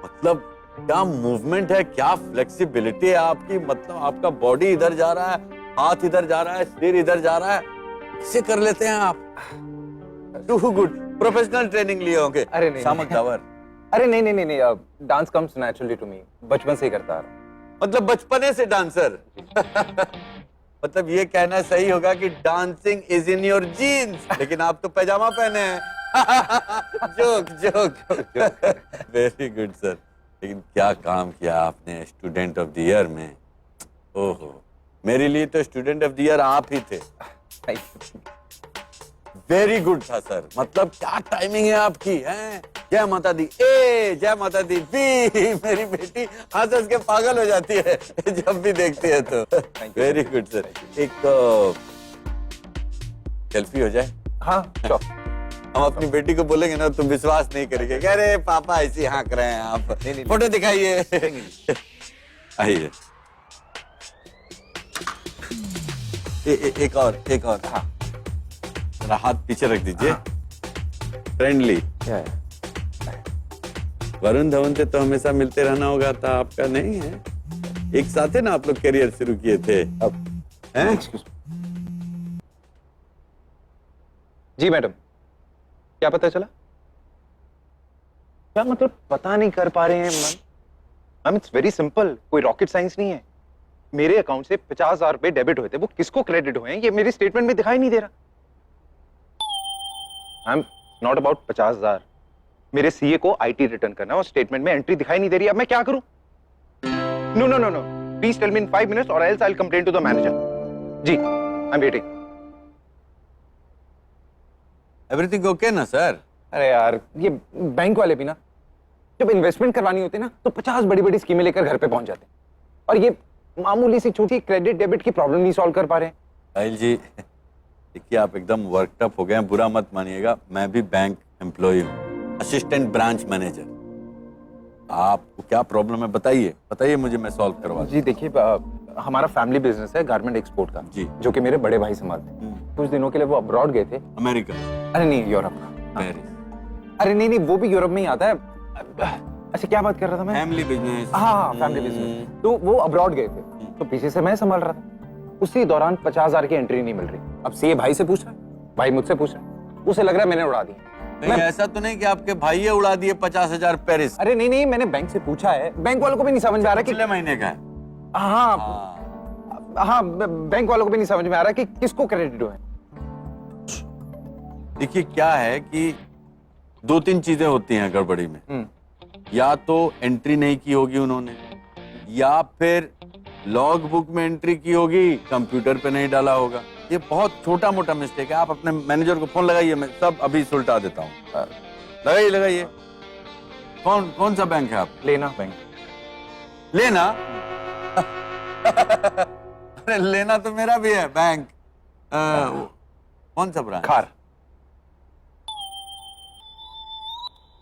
मतलब क्या मूवमेंट है, क्या फ्लेक्सिबिलिटी है आपकी। मतलब आपका बॉडी इधर जा रहा है, हाथ इधर जा रहा है, सिर इधर जा रहा है, कैसे कर लेते हैं आप? To good. प्रोफेशनल ट्रेनिंग लिए होंगे? अरे नहीं, शामक दावर। अरे नहीं, dance comes naturally to me, बचपन से ही करता आ रहा। मतलब बचपने से डांसर? मतलब ये कहना सही होगा कि dancing is in your genes, लेकिन आप तो पैजामा पहने हैं। Joke joke. Very good sir. लेकिन क्या काम किया आपने स्टूडेंट ऑफ द ईयर में। ओहो, मेरे लिए तो स्टूडेंट ऑफ द ईयर आप ही थे। वेरी गुड था सर, मतलब क्या टाइमिंग है आपकी है। जय माता दी ए, जय माता दी बी। मेरी बेटी हंस हंस के पागल हो जाती है जब भी देखती है तो। Very good sir. एक सेल्फी हो जाए? हाँ श्योर। हम अपनी बेटी को बोलेंगे ना, तुम विश्वास नहीं करेंगे। कह रहे पापा ऐसे हाँक रहे हैं आप। फोटो दिखाइए। आइए। एक और। हाँ, जरा हाथ पीछे रख दीजिए। फ्रेंडली। वरुण धवन से तो हमेशा मिलते रहना होगा, था आपका नहीं है? एक साथ है ना आप लोग करियर शुरू किए थे? अब हैं? जी मैडम, क्या पता चला? क्या मतलब पता नहीं कर पा रहे हैं मैम? इट्स वेरी सिंपल, कोई रॉकेट साइंस नहीं है। मेरे अकाउंट से 50,000 रुपए डेबिट हुए थे, वो किसको क्रेडिट हुए हैं ये मेरे स्टेटमेंट में दिखाई नहीं दे रहा। आई एम नॉट अबाउट 50,000, मेरे सीए को आईटी रिटर्न करना है और स्टेटमेंट में एंट्री दिखाई नहीं दे रही। अब मैं क्या करूं? No, please tell me in 5 minutes और else I will complain to the manager. जी, I am waiting. Everything okay ना सर? अरे यार, ये बैंक वाले भी ना, जब इन्वेस्टमेंट करवानी होती है ना, तो 50 बड़ी बड़ी स्कीमें लेकर घर पे पहुंच जाते हैं, और ये मामूली सी छोटी क्रेडिट डेबिट की प्रॉब्लम नहीं सॉल्व कर पा रहे हैं। साहिल जी देखिए, आप एकदम वर्कअप हो गए हैं, बुरा मत मानिएगा। मैं भी बैंक एम्प्लॉय हूँ, असिस्टेंट ब्रांच मैनेजर। आपको क्या प्रॉब्लम है बताइए मुझे, मैं सॉल्व करवा। जी देखिए, हमारा फैमिली बिजनेस है गारमेंट एक्सपोर्ट का जी, जो कि मेरे बड़े भाई संभालते हैं। कुछ दिनों के लिए वो अब्रॉड गए थे। अमेरिका? अरे नहीं, यूरोप। पेरिस? अरे नहीं, वो भी यूरोप में ही आता है। अच्छा, क्या बात कर रहा था मैं? Family business. हाँ, फैमिली बिजनेस। तो वो अब्रॉड गए थे, तो पीछे से मैं संभाल रहा था। उसी दौरान 50,000 की एंट्री नहीं मिल रही। अब सीए भाई से पूछ रहा है, भाई मुझसे पूछ रहा है, उसे लग रहा है मैंने उड़ा दी। कहीं ऐसा तो नहीं कि आपके भाई उड़ा दिए 50,000 पेरिस? अरे नहीं नहीं, मैंने बैंक से पूछा है, बैंक वालों को भी नहीं समझ में आ रहा कि पिछले महीने का है। हाँ हाँ, बैंक वालों को भी नहीं समझ में आ रहा कि किसको क्रेडिट है। देखिए क्या है कि 2-3 चीजें होती हैं गड़बड़ी में। या तो एंट्री नहीं की होगी उन्होंने, या फिर लॉग बुक में एंट्री की होगी, कंप्यूटर पे नहीं डाला होगा। ये बहुत छोटा मोटा मिस्टेक है। आप अपने मैनेजर को फोन लगाइए, मैं सब अभी सुलटा देता हूँ। लगाइए लगाइए। कौन सा बैंक है आप? लेना बैंक। लेना? अरे लेना तो मेरा भी है बैंक। कौन सा ब्रांच? खार।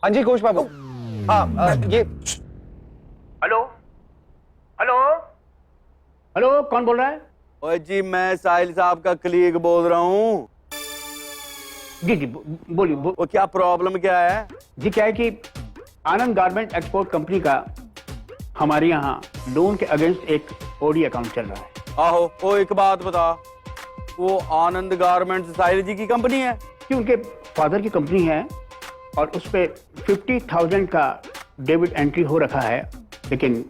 हाँ जी घोष बाबू। हाँ ये हेलो हेलो हेलो, कौन बोल रहा है? ओए जी, मैं साहिल साहब का कलीग बोल रहा हूँ। जी जी बोलिए। वो क्या प्रॉब्लम क्या है? जी क्या है कि आनंद गारमेंट एक्सपोर्ट कंपनी का हमारे यहाँ लोन के अगेंस्ट एक ओडी अकाउंट चल रहा है। आहो, वो एक बात बता, वो आनंद गारमेंट्स साहिल जी की कंपनी है? कि उनके फादर की कंपनी है और उस पे 50,000 का डेबिट एंट्री हो रखा है, लेकिन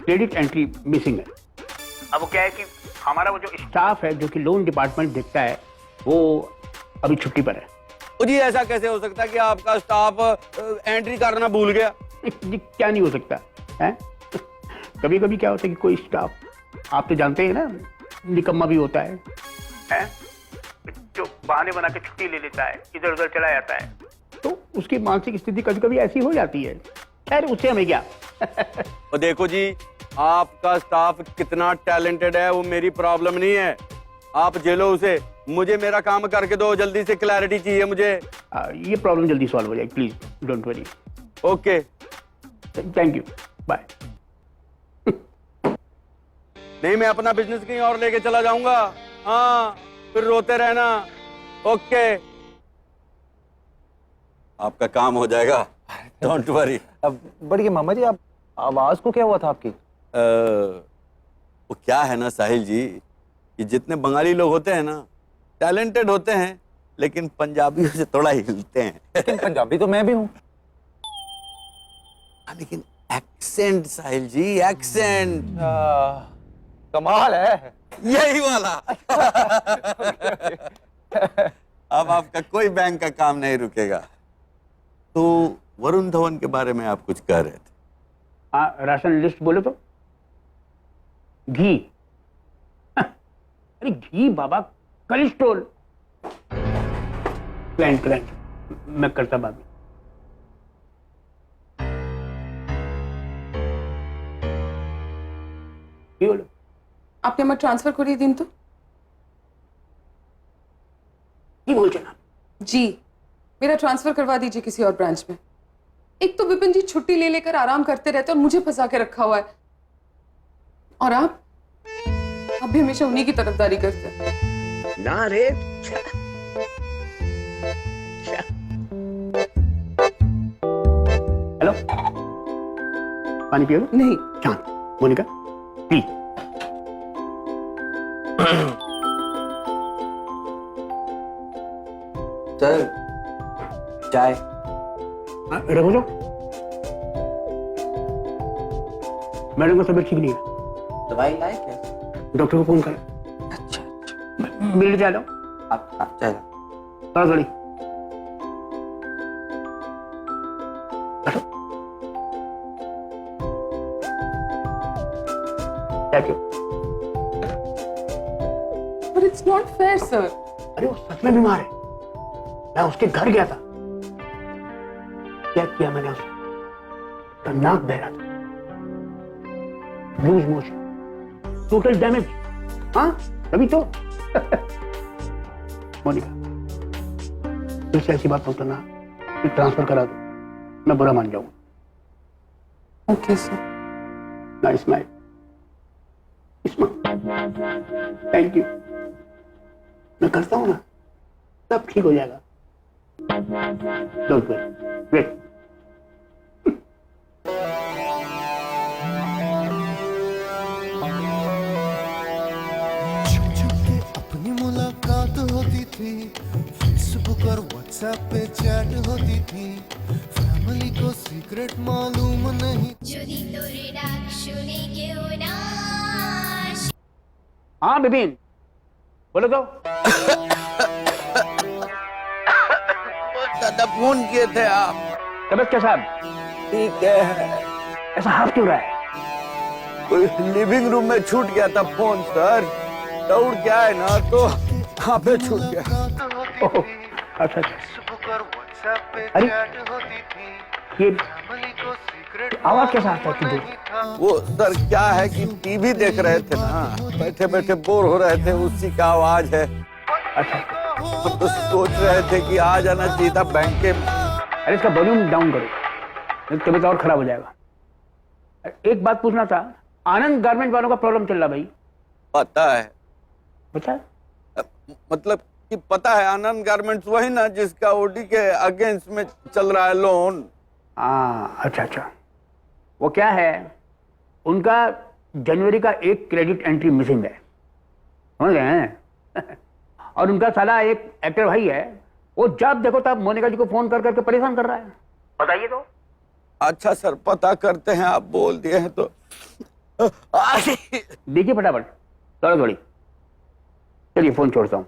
क्रेडिट एंट्री मिसिंग है। अब वो क्या है कि हमारा वो जो स्टाफ है जो कि लोन डिपार्टमेंट देखता है, वो अभी छुट्टी पर है। ओ जी, ऐसा कैसे हो सकता है कि आपका स्टाफ एंट्री करना भूल गया? जी क्या नहीं हो सकता है? कभी कभी क्या होता है कि कोई स्टाफ, आप तो जानते हैं ना, निकम्मा भी होता है जो बहाने बना के छुट्टी ले लेता है, इधर उधर चला जाता है, तो उसकी मानसिक स्थिति कभी कभी ऐसी हो जाती है। खैर उससे हमें क्या। और देखो जी, आपका स्टाफ कितना टैलेंटेड है वो मेरी प्रॉब्लम नहीं है। आप झेलो उसे, मुझे मेरा काम करके दो, जल्दी से क्लैरिटी चाहिए मुझे। ये प्रॉब्लम जल्दी सॉल्व हो जाएगी, please don't worry. Okay, thank you, bye. नहीं, मैं अपना बिजनेस कहीं और लेके चला जाऊंगा। हाँ, फिर रोते रहना। ओके, आपका काम हो जाएगा, डोंट वरी। अब बढ़िया मामा जी, आप आवाज को क्या हुआ था आपकी? वो क्या है ना साहिल जी, ये जितने बंगाली लोग होते हैं ना, टैलेंटेड होते हैं, लेकिन पंजाबियों से थोड़ा हिलते हैं। लेकिन पंजाबी तो मैं भी हूँ। लेकिन एक्सेंट साहिल जी, एक्सेंट कमाल है, यही वाला। अब आपका कोई बैंक का काम नहीं रुकेगा। तो वरुण धवन के बारे में आप कुछ कह रहे थे? हाँ, राशन लिस्ट बोले तो घी। अरे घी बाबा, कोलेस्ट्रॉल। क्लाइंट मैं करता बात। কি হলো? আপনি আমার ট্রান্সফার করিয়ে দিন তো। কি বলছেন आप? जी, मेरा ट्रांसफर करवा दीजिए किसी और ब्रांच में। एक तो विपिन जी छुट्टी ले लेकर आराम करते रहते और मुझे फंसा के रखा हुआ है, और आप भी हमेशा उन्हीं की तरफदारी करते हैं। ना रे, हेलो, पानी पियोगे? नहीं। शांत, मोनिका प्लीज। सर चाय। रखो जो, मैडम का तबीयत ठीक नहीं है, दवाई लाए क्या? डॉक्टर को फोन करें। अच्छा, मिल जा लो आप चाय। ताड़ाताड़ी। Thank you. But it's not fair, sir. अरे वो सच में बीमार है, मैं उसके घर गया था। क्या किया मैंने उसको? उसका नाक बह रहा था, लूज मोशन, टोटल डैमेज। हाँ तभी तो। मोनिका, फिर से ऐसी बात मत करना, फिर ट्रांसफर करा दो, मैं बुरा मान जाऊंगा। Okay, sir. Nice smile. Thank you. मैं करता हूँ ना, सब ठीक हो जाएगा। Don't worry, wait. अपनी मुलाकात होती थी, फेसबुक और व्हाट्सएप पे चैट होती थी, फैमिली को सीक्रेट मालूम नहीं। हाँ बिपिन बोलो तो। दादा फोन किए थे आप? तबियत कैसा है? ठीक है। ऐसा हाफ क्यों रहा है? लिविंग रूम में छूट गया था फोन सर, दौड़ के आए ना तो यहाँ पे छूट गया। ओह, अच्छा अच्छा। अरे ये आवाज कैसा आता है तुझे? वो सर क्या है कि टीवी देख रहे थे ना, बैठे बैठे बोर हो रहे थे, उसी का आवाज है। अच्छा हम तो सोच रहे थे कि आ जाना चाहिए था बैंक के। अरे इसका वॉल्यूम डाउन करो, नहीं तो तबीयत और खराब हो जाएगा। एक बात पूछना था, आनंद गारमेंट वालों का प्रॉब्लम चल रहा भाई। पता है। बता। मतलब कि पता है आनंद गारमेंट्स वही ना जिसका ओडी के अगेंस्ट में चल रहा है लोन। हाँ अच्छा अच्छा। वो क्या है, उनका जनवरी का एक क्रेडिट एंट्री मिसिंग है, समझ गए हैं? और उनका साला एक एक्टर भाई है, वो जब देखो तब मोनिका जी को फोन कर करके परेशान कर रहा है। बताइए तो। अच्छा सर पता करते हैं, आप बोल दिए हैं तो। देखिए फटाफट, दौड़ा दौड़ी। चलिए फोन छोड़ता हूँ।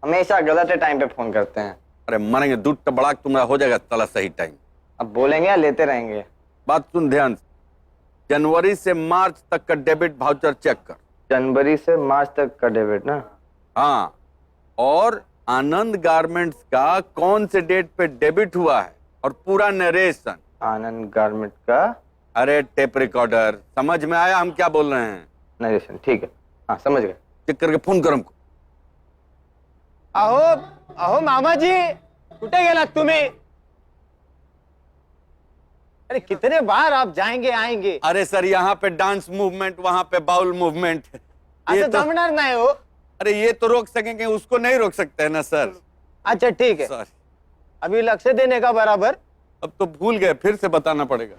हमेशा गलत टाइम पे फोन करते हैं। अरे मरेंगे, दूध टबड़ाक तुम्हारा हो जाएगा साला सही टाइम। अब बोलेंगे या लेते रहेंगे? बात सुन ध्यान से, जनवरी से मार्च तक का डेबिट वाउचर चेक कर। जनवरी से मार्च तक का डेबिट ना? हाँ, और आनंद गारमेंट्स का कौन से डेट पे डेबिट हुआ है और पूरा नरेशन। आनंद गारमेंट का? अरे टेप रिकॉर्डर, समझ में आया हम क्या बोल रहे हैं? नरेशन, ठीक है, हाँ समझ गए। चेक करके फोन कर हमको। अहो अहो मामा जी, कुठे गेलात तुम्ही? अरे कितने बार आप जाएंगे आएंगे? अरे सर यहाँ पे डांस मूवमेंट, वहां पे बाउल मूवमेंट, ये असं जमणार नाही हो। अरे ये तो रोक सकेंगे, उसको नहीं रोक सकते हैं ना सर। अच्छा ठीक है, सॉरी, अभी लक्ष्य देने का बराबर। अब तो भूल गए, फिर से बताना पड़ेगा।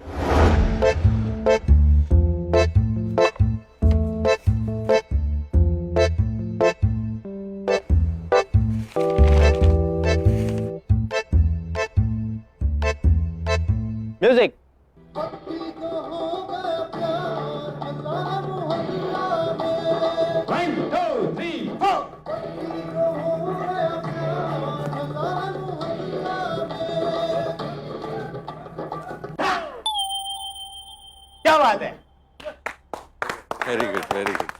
म्यूजिक। क्या बात है? Very good very good.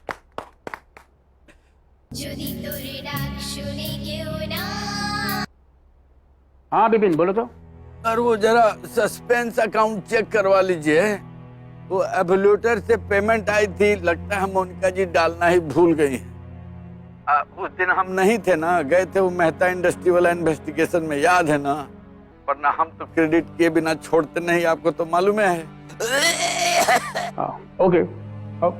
हाँ बिपिन बोलो तो। और वो जरा सस्पेंस अकाउंट चेक करवा लीजिए, वो एवोल्यूटर से पेमेंट आई थी, लगता है मोनिका जी डालना ही भूल गई हैं। उस दिन हम नहीं थे ना, गए थे वो मेहता इंडस्ट्री वाला इन्वेस्टिगेशन में, याद है ना? वरना हम तो क्रेडिट के बिना छोड़ते नहीं, आपको तो मालूम है। ओके, अब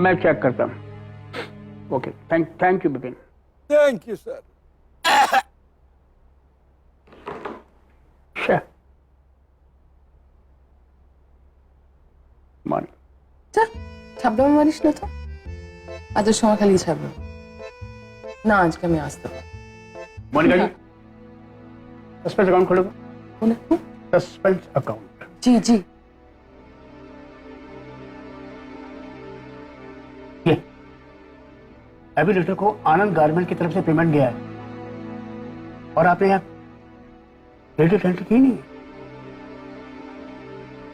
मैं चेक करता हूँ। Okay, thank you Bipin. Thank you sir. 잡담을 많이 신어서 아주 정확하게 잡을 나 아직까지 왔어 Monika ji, suspense account खोलोगे? 오늘 सस्पेंस अकाउंट। जी जी ये एविलेटर को आनंद गारमेंट की तरफ से पेमेंट गया है और आपने यहाँ क्रेडिट एंट्री की नहीं।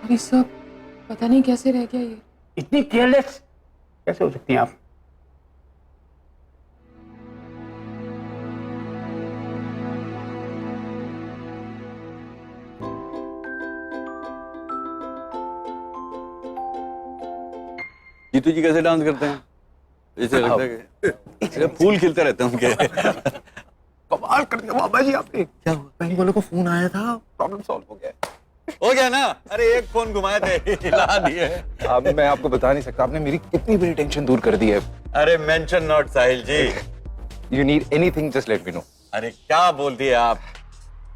और ये सब पता नहीं कैसे रह गया ये। इतनी केयरलेस कैसे हो सकती हैं आप? जीतू जी कैसे डांस करते हैं? ऐसे लगता है कि फूल खिलते रहते हैं उनके। कमाल कर दिया बाबा जी आपने। क्या हुआ? बैंक वालों को फोन आया था, प्रॉब्लम सॉल्व हो गया। हो गया ना? अरे एक फोन घुमाए थे, हिला दिए। अब मैं आपको बता नहीं सकता आपने मेरी कितनी बड़ी टेंशन दूर कर दी है। अरे mention not Sahil ji. You need anything just let me know. अरे क्या बोल दिए आप?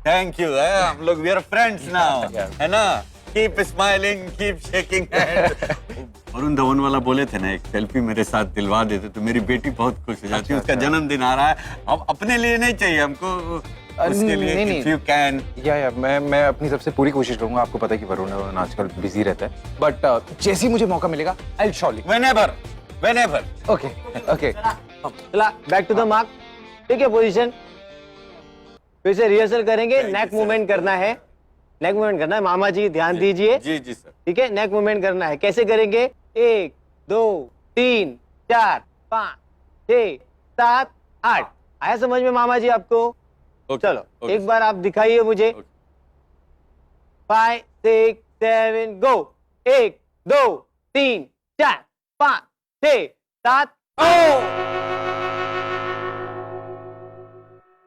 Thank you. हम लोग वी आर फ्रेंड्स नाउ, है ना? Keep smiling, keep shaking hand. Varun Dhawan वाला बोले थे ना, एक सेल्फी मेरे साथ दिलवा देते तो मेरी बेटी बहुत खुश हो जाती। उसका जन्मदिन आ रहा है, अब अपने लिए नहीं चाहिए हमको, उसके लिए इफ यू कैन। या मैं अपनी सबसे पूरी कोशिश करूंगा। आपको पता है कि वरुण आजकल बिजी रहता है, बट जैसे ही मुझे मौका मिलेगा I will surely. Whenever. Okay चला बैक टू द मार्क। ठीक है, पोजीशन फिर से रिहर्सल करेंगे। नेक मूवमेंट करना है, नेक मूवमेंट करना है। मामा जी ध्यान दीजिए। जी जी सर। ठीक है, नेक मूवमेंट करना है। कैसे करेंगे? 1 2 3 4 5 6 7 8। आया समझ में मामा जी आपको? चलो एक बार आप दिखाइए मुझे। 5 6 7 गो। 1 2 3 4 5 6 7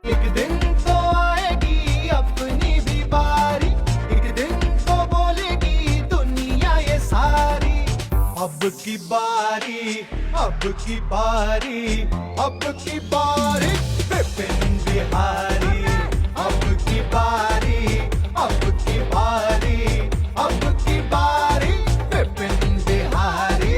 एक दिन तो आएगी अपनी भी बारी, एक दिन तो बोलेगी दुनिया ये सारी, अब की बारी, अब की बारी, अब की बारी विपिन बिहारी, अब की बारी, अब की बारी, अब की बारी Vipin Bihari.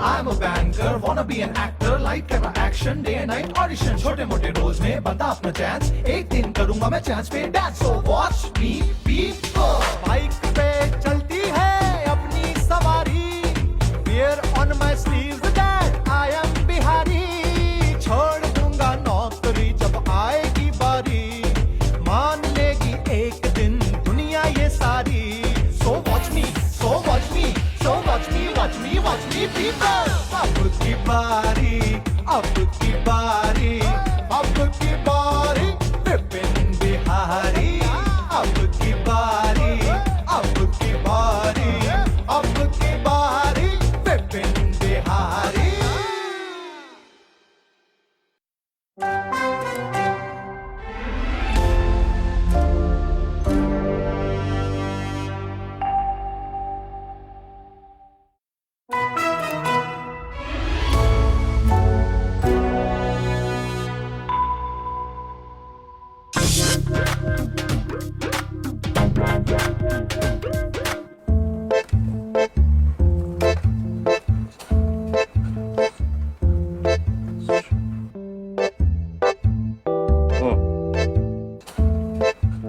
I'm a banker, wanna be an actor, light camera action, day and night audition, छोटे मोटे रोल्स में बंदा अपना चांस, एक दिन करूंगा मैं चांस पे dance, so watch me be bike पे चलती है अपनी सवारी, wear on my sleeves that I am Bihari, छोड़ दूंगा नौकरी जब आएगी बारी, मान लेगी एक दिन दुनिया ये सारी, so watch me, so watch me, so watch me, watch me, watch me people। अब की बारी, अब की बारी, अब की बारी विपिन बिहारी, अब की बारी, अब की बारी, अब की बारी विपिन बिहारी।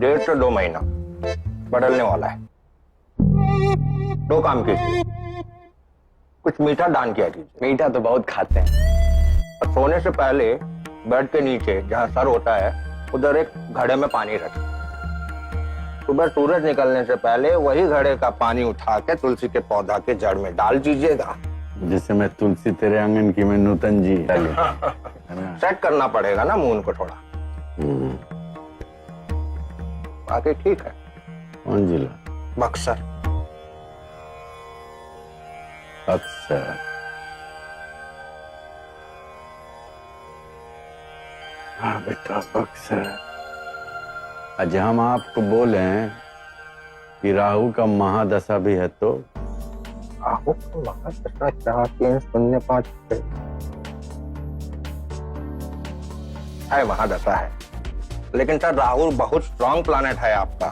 डेढ़ से 2 महीना बदलने वाला है। 2 काम कीजिए, कुछ मीठा दान किया कीजिए। मीठा तो बहुत खाते हैं। और सोने से पहले बेड के नीचे जहाँ सर होता है उधर एक घड़े में पानी रखें। सुबह सूरज निकलने से पहले वही घड़े का पानी उठा के तुलसी के पौधा के जड़ में डाल दीजिएगा। जैसे मैं तुलसी तेरे आंगन की, मैं नूतन जी। सेट करना पड़ेगा ना मून को थोड़ा। बाकी ठीक है। कौन जिला? बक्सर। अक्सर। हाँ बेटा बक्सर। आज हम आपको बोले कि राहु का महादशा भी है, तो राहु का महादशा 4-3-0-5 है, महादशा है। लेकिन सर राहु बहुत स्ट्रॉन्ग प्लैनेट है आपका।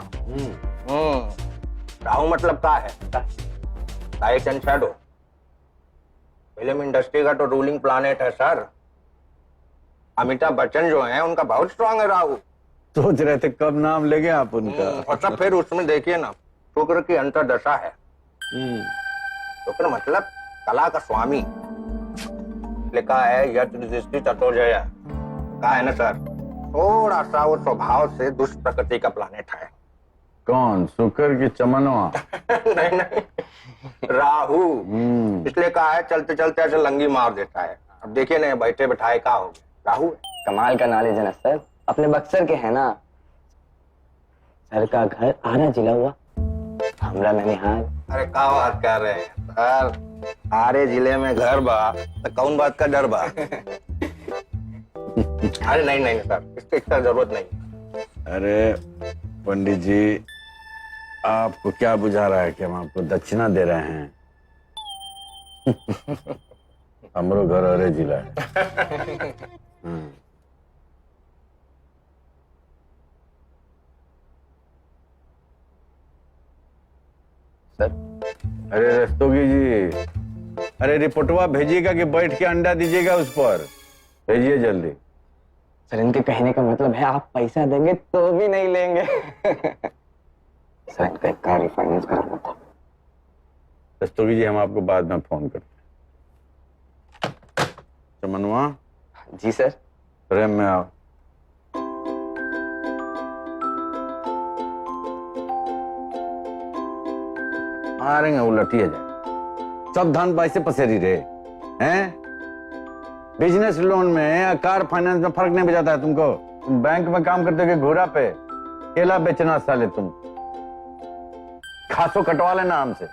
राहु मतलब क्या है? Light and shadow. Film industry का तो रूलिंग प्लैनेट है सर। अमिताभ बच्चन जो हैं उनका बहुत स्ट्रॉन्ग है राहु। सोच रहे थे कब नाम लेंगे आप उनका। और सब फिर उसमें देखिए ना, शुक्र की अंतर्दशा है। शुक्र मतलब कला का स्वामी। लिखा है यत्र दृष्टि ततो जय। कहा है ना सर, थोड़ा सा वो स्वभाव से दुष्ट प्रकृति का प्लैनेट है। कौन? शुक्र की चमनवा? नहीं राहु। इसलिए कहा है चलते चलते ऐसे लंगी मार देता है। अब देखिए ना, बैठे बैठाए क्या हो गया, राहु है। कमाल का नॉलेज है ना सर, अपने बक्सर के है ना। सर का घर आरा जिला हुआ, हमरा ननिहाल। अरे क्या बात कर रहे हैं सर, आरे जिले में घर बा तो कौन बात का डर बा। अरे नहीं सर, इसकी जरूरत नहीं। अरे पंडित जी, आपको क्या बुझा रहा है कि हम आपको दक्षिणा दे रहे हैं? हमरो घर अरे जिला है। सर, अरे रस्तोगी जी, अरे रिपोर्टवा भेजिएगा कि बैठ के अंडा दीजिएगा उस पर? भेजिए जल्दी। सर, इनके कहने का मतलब है आप पैसा देंगे तो भी नहीं लेंगे। सर, इनका एक कार रिफाइनेंस करना था। रस्तोगी जी, हम आपको बाद में फोन करते हैं। चमनवा। जी सर। प्रेम में आओ। मारेंगे उलटिए जाए। सब धन पैसे पसेरी रहे हैं। बिजनेस लोन में या कार फाइनेंस में फर्क नहीं बचाता है तुमको? तुम बैंक में काम करते हो कि घोड़ा पे केला बेचना साले तुम? खासो कटवा लेना हमसे।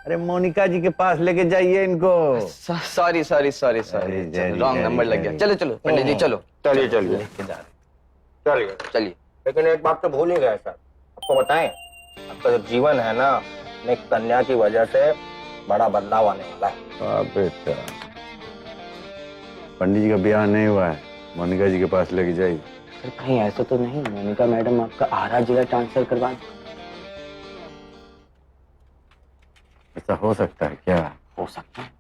अरे मोनिका जी के पास लेके जाइए इनको। Sorry sorry sorry sorry, wrong number लग गया। चलो चलो पंडित जी, चलो। चलिए चलिए चलिए चलिए। लेकिन एक बात तो भूल ही गए सर, आपको बताएं, आपका जो जीवन है ना, एक कन्या की वजह से बड़ा बदलाव आने वाला है। बेटा, पंडित जी का ब्याह नहीं हुआ है, मोनिका जी के पास लेके जाइए। सर, कहीं ऐसा तो नहीं मोनिका मैडम आपका आरा जिला ट्रांसफर करवा? ऐसा हो सकता है क्या? हो सकता है।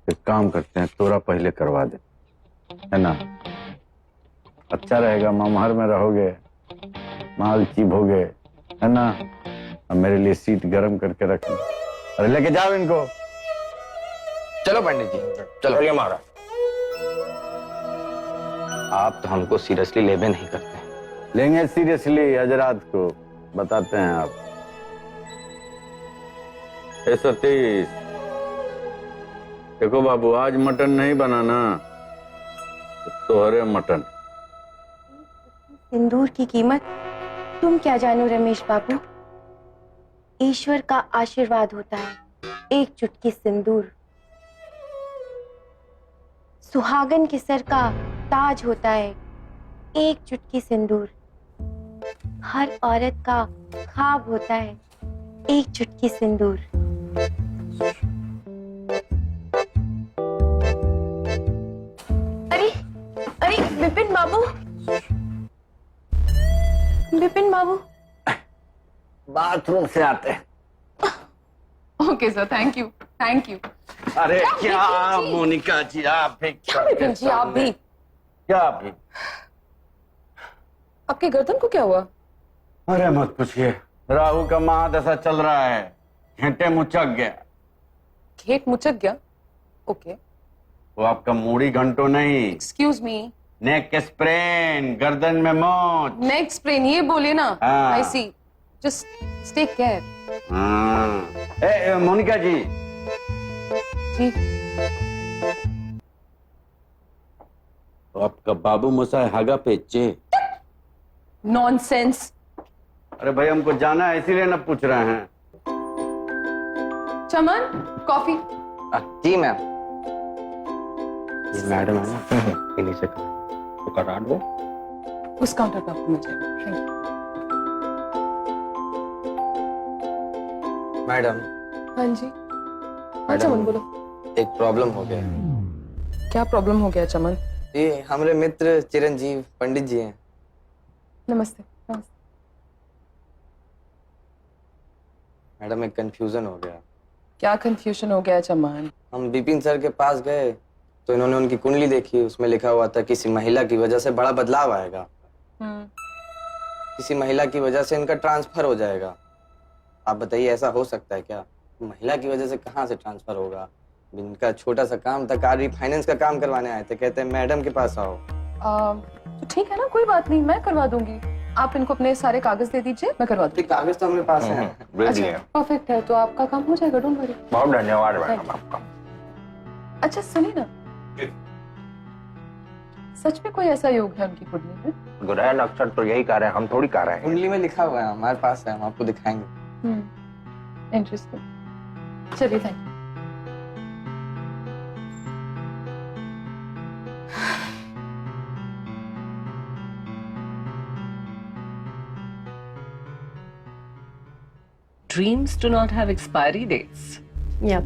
एक काम करते हैं, तोरा पहले करवा दे, है ना? अच्छा रहेगा, ममहर में रहोगे, माल चीभोगे, है ना? अब मेरे लिए सीट गर्म करके रखना। अरे लेके जाओ इनको। चलो पंडित जी, चलो। चलिए महाराज। आप तो हमको सीरियसली लेबे नहीं करते। लेंगे सीरियसली, हजरात को बताते हैं आप। 130। देखो बाबू, आज मटन नहीं बनाना, तोहरे मटन। सिंदूर की कीमत तुम क्या जानो रमेश बाबू। ईश्वर का आशीर्वाद होता है एक चुटकी सिंदूर। सुहागन के सर का ताज होता है एक चुटकी सिंदूर। हर औरत का ख्वाब होता है एक चुटकी सिंदूर। अरे अरे विपिन बाबू, विपिन बाबू। बाथरूम से आते हैं। Okay sir, thank you thank you. अरे क्या मोनिका जी, आप भी क्या विपिन जी, आप भी? क्या आप भी? आपके गर्दन को क्या हुआ? अरे मत पूछिए, राहु का महादशा चल रहा है, घेंटे मुचक गया। घेंट मुचक गया? ओके। वो आपका मूड़ी घंटो नहीं, एक्सक्यूज मी। नेक स्प्रेन, गर्दन में मोच। नेक स्प्रेन, ये बोलिए ना। हाँ। आई सी, जस्ट टेक केयर। ए मोनिका जी। जी। तो आपका बाबू मोसा हागा पेचे। नॉनसेंस। अरे भाई, हमको जाना है, इसीलिए ना पूछ रहे हैं। चमन, कॉफी। जी मैम। मैडम है ना, इन्हीं से तो करा दो। उस काउंटर पे आपको मिल जाएगा। Thank you. मैडम। हाँ जी। हाँ चमन, बोलो। एक प्रॉब्लम हो गया। क्या प्रॉब्लम हो गया चमन? ये हमारे मित्र चिरंजीव पंडित जी हैं। नमस्ते। नमस्ते। मैडम, एक कंफ्यूजन हो गया। क्या कंफ्यूजन हो गया चमन? हम विपिन सर के पास गए तो इन्होंने उनकी कुंडली देखी, उसमें लिखा हुआ था किसी महिला की वजह से बड़ा बदलाव आएगा। किसी महिला की वजह से इनका ट्रांसफर हो जाएगा। आप बताइए, ऐसा हो सकता है क्या? महिला की वजह से कहाँ से ट्रांसफर होगा? इनका छोटा सा काम था, कार फाइनेंस का काम करवाने आए थे, कहते हैं मैडम के पास आओ। तो ठीक है ना, कोई बात नहीं, मैं करवा दूंगी। आप इनको अपने सारे कागज दे दीजिए, मैं करवा दूंगी। कागज तो हमारे पास है। अच्छा, परफेक्ट है, तो आपका काम हो जाएगा, डोंट वरी। बहुत धन्यवाद मैडम आपका। अच्छा सुनिए ना, सच में कोई ऐसा योग है उनकी कुंडली में? ग्रह नक्षत्र तो यही कह रहे हैं, हम थोड़ी कह रहे हैं। कुंडली में लिखा हुआ है, हमारे पास है, हम आपको दिखाएंगे। इंटरेस्टिंग। चलिए, thank you. dreams do not have expiry dates. Yep,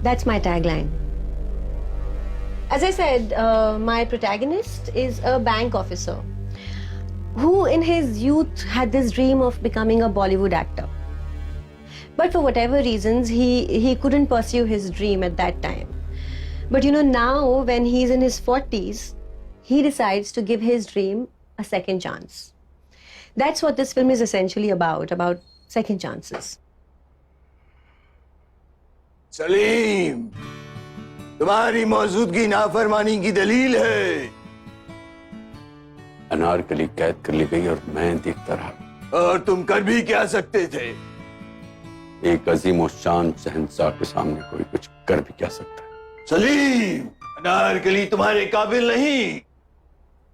that's my tagline. As I said, my protagonist is a bank officer who in his youth had this dream of becoming a Bollywood actor. But for whatever reasons, he couldn't pursue his dream at that time. But you know, now when he's in his 40s, he decides to give his dream a second chance. That's what this film is essentially about second chances. Salim, तुम्हारी मौजूदगी नाफरमानी की दलील है। अनारकली कैद कर ली गई और मैं देखता रहा। और तुम कर भी क्या सकते थे? एक अजीम और शान शहंशाह के सामने कोई कुछ कर भी क्या सकता है? सलीम, अनारकली तुम्हारे काबिल नहीं।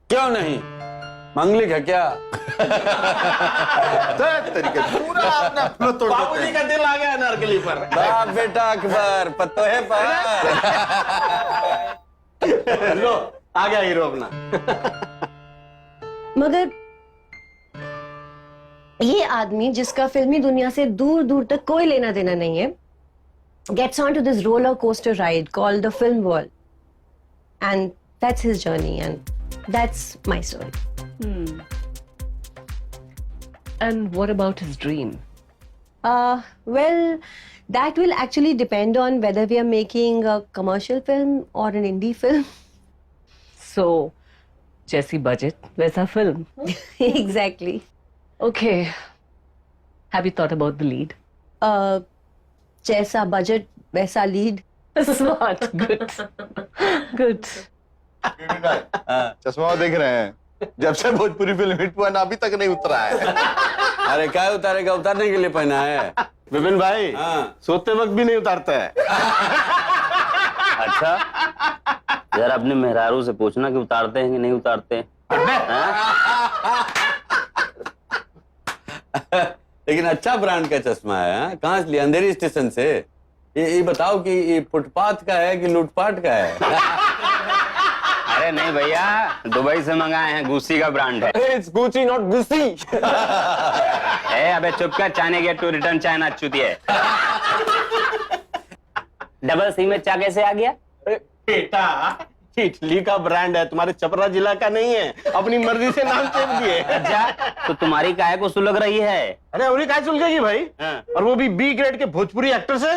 क्यों नहीं? मंगलिक है क्या? तरीके पूरा आपने फ्लो तोड़ दिया। बाबूजी का दिल आ गया अनारकली पर। बाप बेटा अकबर पत्तो है पर। लो आ गया हीरो अपना। मगर ये आदमी जिसका फिल्मी दुनिया से दूर दूर तक कोई लेना देना नहीं है, gets onto this roller coaster ride called the film world, and that's his journey, and that's my story. And what about his dream? Well, that will actually depend on whether we are making a commercial film or an indie film. So, जैसी budget, वैसा film. Exactly. Okay. Have you thought about the lead? जैसा budget, वैसा lead. Smart. Good. Good. चश्मा देख रहे हैं, जब से भोजपुरी फिल्म हिट हुआ ना अभी तक नहीं उतरा है। अरे क्या उतारेगा? उतारने के लिए पहना है। विपिन भाई, सोते वक्त भी नहीं उतारता है। अच्छा, यार अपने मेहरारू से पूछना कि उतारते हैं कि नहीं उतारते हैं। लेकिन अच्छा ब्रांड का चश्मा है। कहाँ से लिया? अंधेरी स्टेशन से। ये बताओ कि ये फुटपाथ का है कि लूटपाट का है? अरे नहीं भैया, दुबई से मंगाए हैं, गुस्सी का ब्रांड है। It's Gucci, not गुस्सी। अबे चुप कर, China gate to return China चुतिए। डबल सी में चा कैसे आ गया? बेटा, इटली का ब्रांड है, तुम्हारे चपरा जिला का नहीं है। अपनी मर्जी से नाम चेंज किए। अच्छा, तो तुम्हारी काहे को सुलग रही है? अरे उन्हीं काहे सुलगेगी भाई? और वो भी बी ग्रेड के भोजपुरी एक्टर से।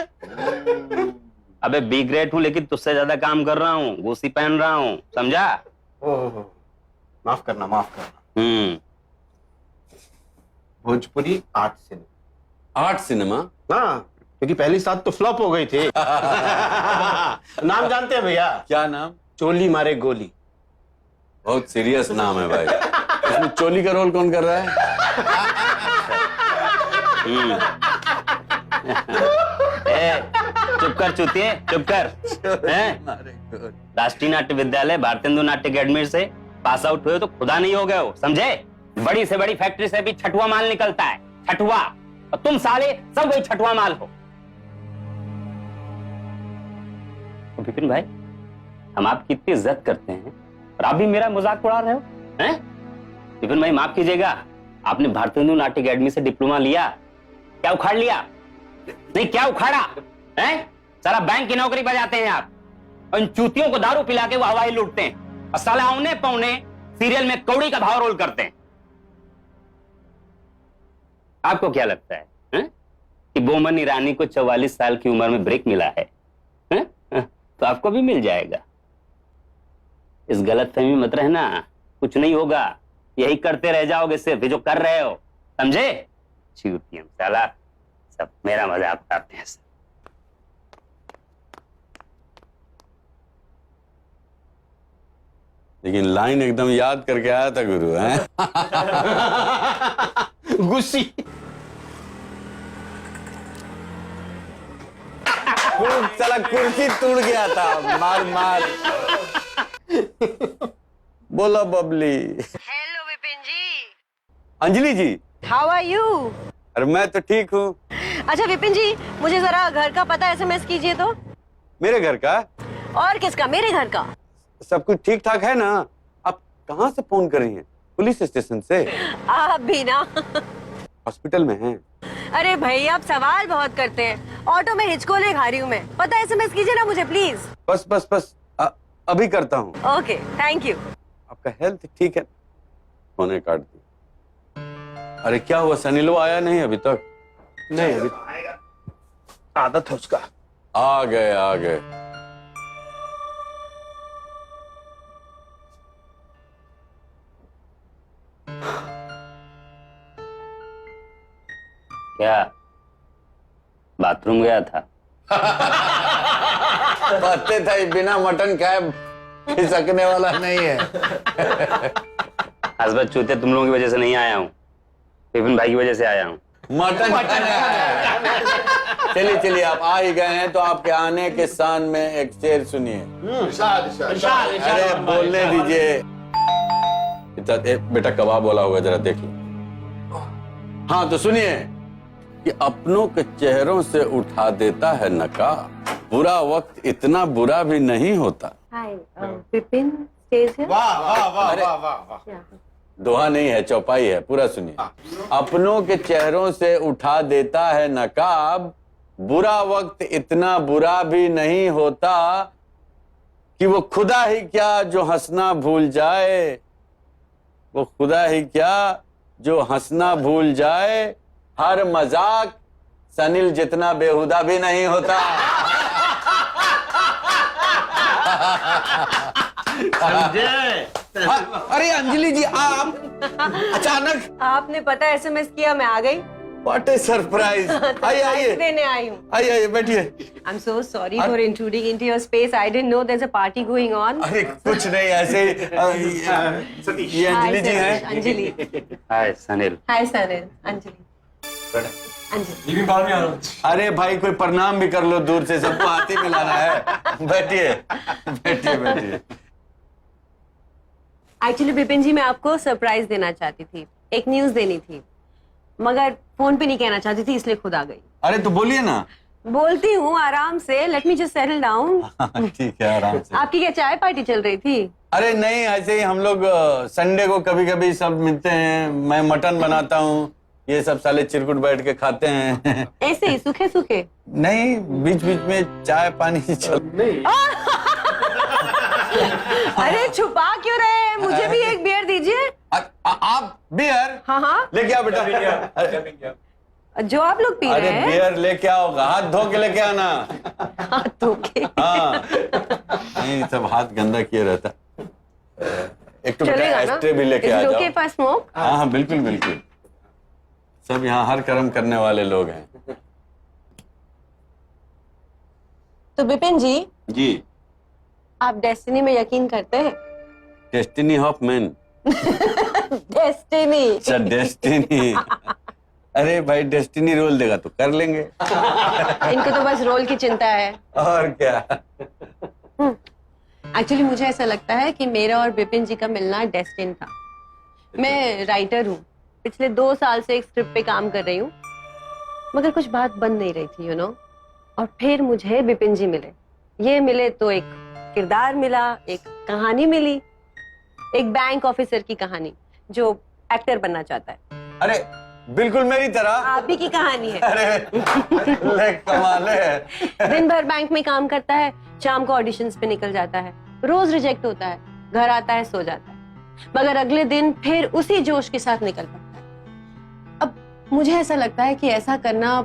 अबे बी ग्रेड हूँ लेकिन तुझसे ज्यादा काम कर रहा हूँ, गुस्सी पहन रहा हूँ, समझा? माफ करना, माफ करना। Bhojpuri art cinema. हाँ, क्योंकि पहली साथ तो फ्लॉप हो गई थी। नाम जानते हैं भैया? क्या नाम? चोली मारे गोली। बहुत सीरियस नाम है भाई। इसमें चोली का रोल कौन कर रहा है? चुप कर चुतिए, चुप कर। राष्ट्रीय नाट्य विद्यालय भारतेंदु नाट्य अकेडमी से पास आउट हुए तो खुदा नहीं हो गए हो, समझे? बड़ी से बड़ी फैक्ट्री से भी छठवा माल निकलता है, छठवा। और तुम साले सब वही छठवा माल हो। विपिन भाई, हम आपकी इतनी इज्जत करते हैं और आप भी मेरा मजाक उड़ा रहे हो, हैं? विपिन भाई माफ कीजिएगा, आपने भारतेंदु नाट्य अकेडमी से डिप्लोमा लिया, क्या उखाड़ लिया? नहीं, क्या उखाड़ा है? साला बैंक की नौकरी बजाते हैं आप, और इन चूतियों को दारू पिला के वो हवाई लूटते हैं, और साला औने पौने सीरियल में कौड़ी का भाव रोल करते हैं। आपको क्या लगता है कि बोमन ईरानी को 44 साल की उम्र में ब्रेक मिला है? तो आपको भी मिल जाएगा। इस गलतफहमी मत रहना, कुछ नहीं होगा, यही करते रह जाओगे सिर्फ जो कर रहे हो, समझे? चूतियों साला, सब मेरा मजाक उड़ाते हैं। लेकिन लाइन एकदम याद करके आया था गुरु, हैं? गुस्सी। साला कुर्सी टूट गया था, मार मार। बोलो Babli. Hello Vipin ji. Anjali ji, how are you? अरे मैं तो ठीक हूँ। अच्छा विपिन जी, मुझे जरा घर का पता एसएमएस कीजिए तो। मेरे घर का? और किसका? मेरे घर का। सब कुछ ठीक ठाक है ना? आप कहाँ से फोन कर रही हैं? पुलिस स्टेशन से? आप भी ना। हॉस्पिटल में हैं। अरे भाई आप सवाल बहुत करते हैं। ऑटो में हिचकोले खा रही हूँ मैं। पता SMS कीजिए ना मुझे प्लीज। बस बस बस अभी करता हूँ। Okay thank you. आपका हेल्थ ठीक है? फोने काट दी। अरे क्या हुआ, सनीलो आया नहीं अभी तक? नहीं अभी आदत है उसका। आ गए। क्या बाथरूम गया था? पत्ते था, बिना मटन खाए खिसकने वाला नहीं है। हसबत चूते तुम लोगों की वजह से नहीं आया हूँ, विपिन भाई की वजह से आया हूँ। मटन चलिए आप आ ही गए हैं तो आपके आने के शान में एक शेर सुनिए। अरे बोलने दीजिए। बेटा कबाब बोला होगा, जरा देख लो। हाँ तो सुनिए कि अपनों के चेहरों से उठा देता है नकाब, बुरा वक्त इतना बुरा भी नहीं होता। हाय विपिन स्टेज है। वाह वाह वाह वाह वाह। दोहा नहीं है, चौपाई है, पूरा सुनिए। अपनों के चेहरों से उठा देता है नकाब, बुरा वक्त इतना बुरा भी नहीं होता कि वो खुदा ही क्या जो हंसना भूल जाए, वो खुदा ही क्या जो हंसना भूल जाए, हर मजाक सनील जितना बेहुदा भी नहीं होता। अरे अंजलि जी आप अचानक। आपने पता SMS किया, मैं आ गई। What A surprise. आइए देने आई हूँ। आइए बैठिए। I'm so sorry for intruding into your space. I didn't know there's a party going on. अरे कुछ नहीं, ऐसे ये अंजलि जी हैं। अंजलि। हाय सनील। हाय सनील। अंजलि। अंजलि। अरे भाई कोई प्रणाम भी कर लो दूर से, सबको हाथ ही मिलाना है। बैठिए बैठिए बैठिए। एक्चुअली विपिन जी मैं आपको सरप्राइज देना चाहती थी, एक न्यूज देनी थी, मगर फोन पे नहीं कहना चाहती थी, इसलिए खुद आ गई। अरे तो बोलिए ना। बोलती हूँ आराम से, let me just settle down. ठीक है आराम से। आपकी क्या चाय पार्टी चल रही थी? अरे नहीं, ऐसे ही हम लोग संडे को कभी कभी सब मिलते हैं, मैं मटन बनाता हूँ, ये सब साले चिरकुट बैठ के खाते हैं। ऐसे ही सूखे सूखे? नहीं, बीच बीच में चाय पानी चल। अरे छुपा क्यों रहे हैं, मुझे भी एक बियर दीजिए। आप बियर? हाँ लेके आओ बेटा। जो आप लोग पी रहे हैं। अरे बियर लेके आओ, हाथ धो के लेके आना। हाथ धो के? हाँ नहीं, सब हाथ गंदा किए रहता। एक तो बेटा एस्ट्रे भी लेके आ जाओ। Okay for smoke? हाँ बिल्कुल बिल्कुल, सब यहाँ हर कर्म करने वाले लोग हैं। तो विपिन जी आप डेस्टिनी में यकीन करते हैं? Destiny of man. डेस्टिनी। अच्छा डेस्टिनी। अरे भाई डेस्टिनी रोल देगा तो कर लेंगे। इनको तो बस रोल की चिंता है। और क्या। एक्चुअली मुझे ऐसा लगता है कि मेरा और विपिन जी का मिलना डेस्टिन था। मैं राइटर हूँ, पिछले 2 साल से एक स्क्रिप्ट पे काम कर रही हूँ, मगर कुछ बात बन नहीं रही थी और फिर मुझे विपिन जी मिले। ये मिले तो एक किरदार मिला, एक कहानी मिली, एक बैंक ऑफिसर की कहानी जो एक्टर बनना चाहता है। अरे बिल्कुल मेरी तरह। आप ही की कहानी है। अरे कमाल है। दिन भर बैंक में काम करता है, शाम को ऑडिशंस पे निकल जाता है, रोज रिजेक्ट होता है, घर आता है, सो जाता है, मगर अगले दिन फिर उसी जोश के साथ निकल पड़ता है। अब मुझे ऐसा लगता है कि ऐसा करना,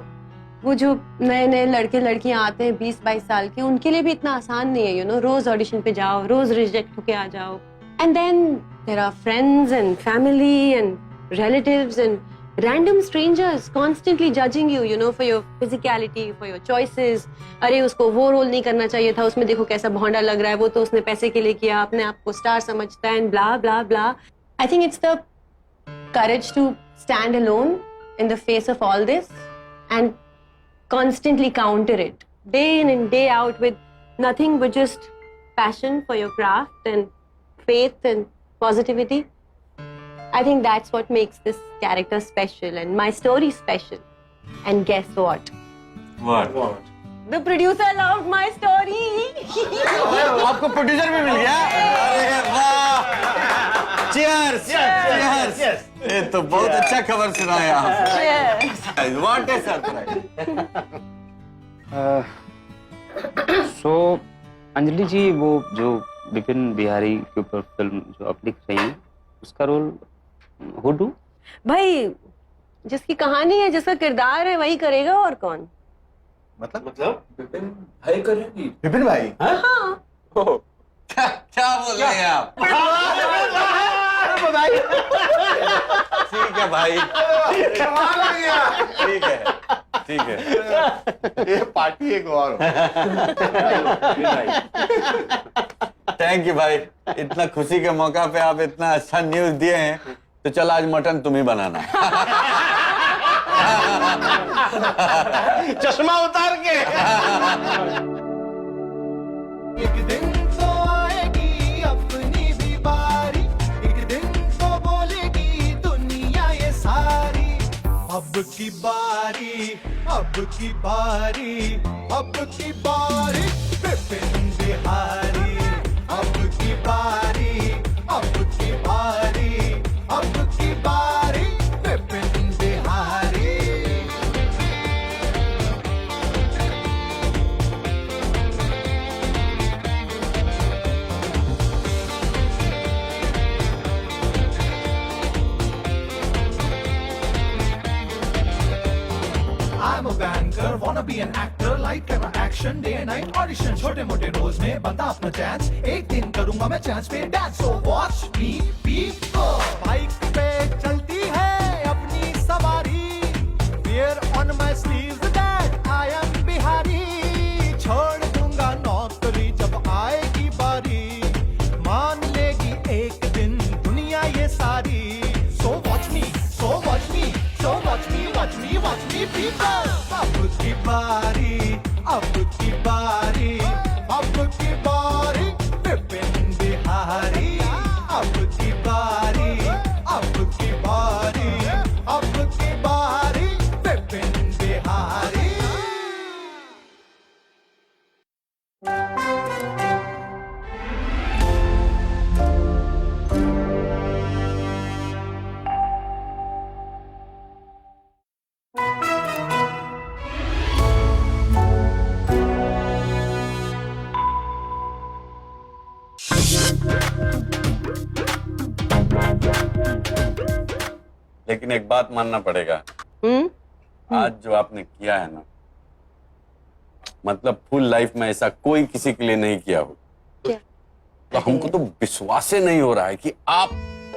वो जो नए नए लड़के लड़कियां आते हैं 20-22 साल के, उनके लिए भी इतना आसान नहीं है। रोज ऑडिशन पे जाओ, रोज रिजेक्ट होके आ जाओ, and then there are friends and family and relatives and random strangers constantly judging you, for your physicality, for your choices. अरे उसको वो रोल नहीं करना चाहिए था, उसमें देखो कैसा भौंडा लग रहा है, वो तो उसने पैसे के लिए किया, अपने आप को स्टार समझता है, and blah blah blah. I think it's the courage to stand alone in the face of all this and constantly counter it day in and day out with nothing but just passion for your craft and faith and positivity. I think that's what makes this character special and my story special. And guess what? What? The producer loved my story. आपको producer भी मिल गया? अरे वाह! Cheers! Cheers! ये तो बहुत अच्छा खबर सुनाया आप। What a surprise! सो अंजलि जी, वो जो विपिन बिहारी के ऊपर फिल्म जो आप लिख रही हैं, उसका रोल हु डू? भाई जिसकी कहानी है, जिसका किरदार है, वही करेगा, और कौन? मतलब विपिन भाई करेंगी? विपिन भाई? हाँ। क्या बोल रहे हैं आप? ठीक है भाई, ठीक है, ठीक है। ये पार्टी एक और। थैंक यू भाई, इतना खुशी के मौका पे आप इतना अच्छा न्यूज दिए हैं, तो चल आज मटन तुम ही बनाना। चश्मा उतार के। एक दिन तो आएगी अपनी भी बारी, एक दिन तो बोलेगी दुनिया ये सारी, अब की बारी, अब की बारी, अब की बारी विपिन बिहारी, अब की बारी, अब की बारी, अब की बारी Vipin Bihari. I'm a banker, wanna be an actor, light camera action, day and night audition, छोटे मोटे रोज में बनता अपना चांस, एक दिन करूंगा मैं चांस पे dance, so watch me be bike पे चलती है अपनी सवारी, wear on my sleeves that I am Bihari, छोड़ दूंगा नौकरी जब आएगी बारी, मान लेगी एक दिन दुनिया ये सारी, so watch me, so watch me, so watch me, watch me, watch me people। अब की बारी, अब की बारी, अब की बारी विपिन बिहारी, अब की बारी, अब की बारी, अब की बारी विपिन बिहारी। लेकिन एक बात मानना पड़ेगा, आज जो आपने किया है ना, मतलब फुल लाइफ में ऐसा कोई किसी के लिए नहीं किया हो। क्या? तो हमको तो विश्वास ही नहीं हो रहा है कि आप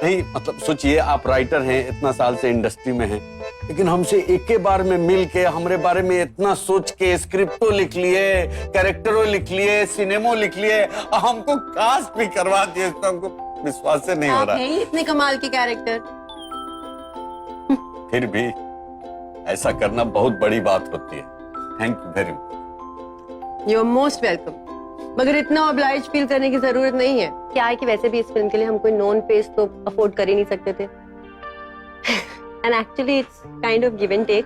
नहीं, मतलब सोचिए आप राइटर हैं, इतना साल से इंडस्ट्री में हैं, लेकिन हमसे एक के बार में मिल के हमारे बारे में इतना सोच के स्क्रिप्टो लिख लिए, कैरेक्टरों लिख लिए, सिनेमो लिख लिए, और हमको कास्ट भी करवा दिए, तो हमको विश्वास से नहीं हो रहा है। इतने कमाल के कैरेक्टर, फिर भी ऐसा करना बहुत बड़ी बात होती है। Thank you very much. You are most welcome. मगर इतना ऑब्लाइज फील करने की जरूरत नहीं है। क्या है कि वैसे भी इस फिल्म के लिए हम कोई नॉन फेस तो अफोर्ड कर ही नहीं सकते थे। And actually it's kind of give and take.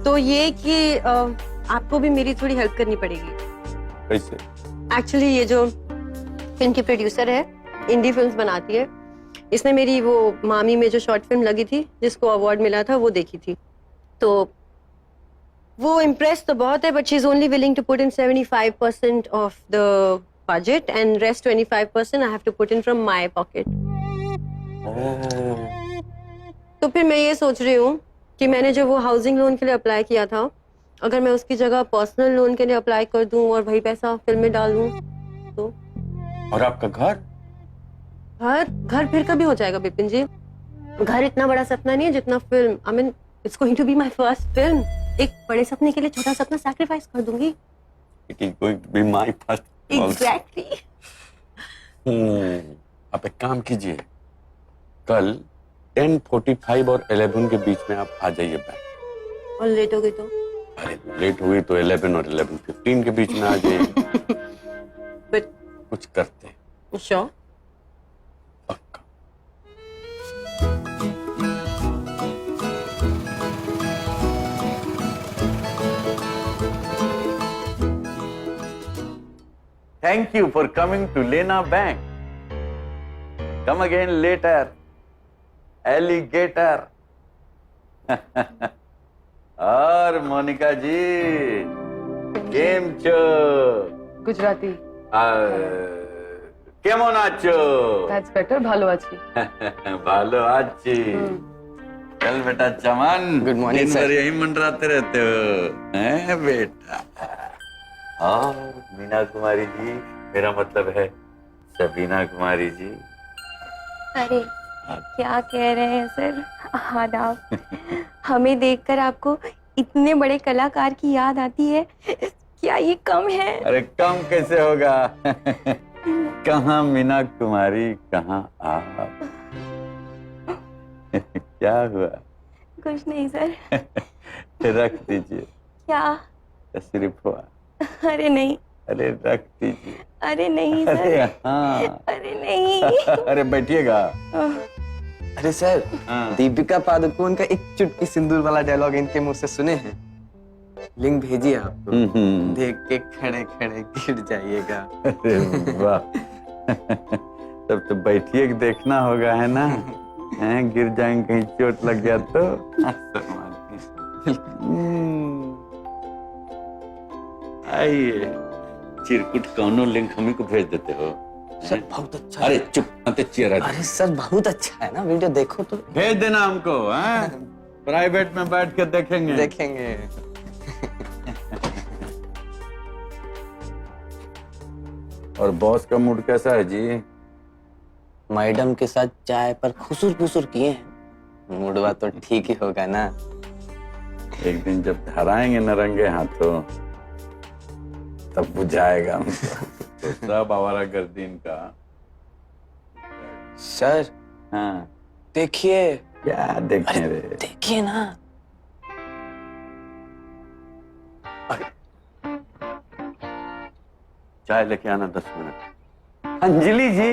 तो ये कि आपको भी मेरी थोड़ी हेल्प करनी पड़ेगी। कैसे? एक्चुअली ये जो फिल्म की प्रोड्यूसर है, इंडी फिल्म्स बनाती है, इसने मेरी वो मामी में जो शॉर्ट फिल्म लगी थी जिसको अवार्ड मिला था वो देखी थी, तो वो इम्प्रेस तो बहुत है, but she is only willing to put in 75% of the budget and rest 25% I have to put in from my pocket. तो फिर मैं ये सोच रही हूँ कि मैंने जो वो हाउसिंग लोन के लिए अप्लाई किया था, अगर मैं उसकी जगह पर्सनल लोन के लिए अप्लाई कर दूं और वही पैसा फिल्म में डाल दूं तो। और आपका घर? घर फिर कभी हो जाएगा विपिन जी। घर इतना बड़ा सपना नहीं है जितना film. I mean it's going to be my first film. एक बड़े सपने के लिए छोटा सपना सैक्रिफाइस कर दूंगी। It is going to be my first. Exactly. आप एक काम कीजिए, कल 10:45 और 11 के बीच में आप आ जाइए बैंक। और लेट हो गई तो? अरे लेट हुई तो 11 और 11:15 के बीच में आ जाइए। बट कुछ करते हैं। Sure? Thank you for coming to Lena Bank. Come again later. Alligator. और मोनिका जी केम छो? गुजराती। केमन आछो? That's better. ভালো আছি। भालो आची। चल बेटा चमन। Good morning, दिन sir. भर यही मंडराते रहते हो, हैं बेटा? और मीना कुमारी जी, मेरा मतलब है सबीना कुमारी जी। अरे क्या कह रहे हैं सर? आदाब। हमें देखकर आपको इतने बड़े कलाकार की याद आती है, क्या ये कम है? अरे कम कैसे होगा? कहाँ मीना कुमारी, कहाँ आप? क्या हुआ? कुछ नहीं सर। रख दीजिए। क्या? तशरीफ हुआ। अरे नहीं। अरे रख दीजिए। अरे नहीं सर। अरे हाँ। अरे नहीं। अरे बैठिएगा। अरे सर, दीपिका पादुकोण का एक चुटकी सिंदूर वाला डायलॉग इनके मुंह से सुने हैं? लिंक भेजिए आपको, देख के खड़े खड़े गिर जाइएगा। अरे वाह। तब तो बैठिए कि देखना होगा, है ना? हैं, गिर जाएंगे, कहीं चोट लग गया तो। आइए, चिरकुट कौनो लिंक हमें को भेज देते हो? सर बहुत अच्छा। अरे चुप मत चियर। अरे सर बहुत अच्छा है ना, वीडियो देखो तो। भेज देना हमको, हैं? प्राइवेट में बैठ कर देखेंगे। देखेंगे। और बॉस का मूड कैसा है जी? मैडम के साथ चाय पर खुसुर फुसुर किए हैं, मूडवा तो ठीक ही होगा ना। एक दिन जब धराएंगे नरंगे हाथों तब बुझाएगा तो सब आवारा गर्दीन का। सर हाँ देखिए। क्या देखें रे? देखिए ना। चाय लेके आना 10 मिनट। अंजलि जी।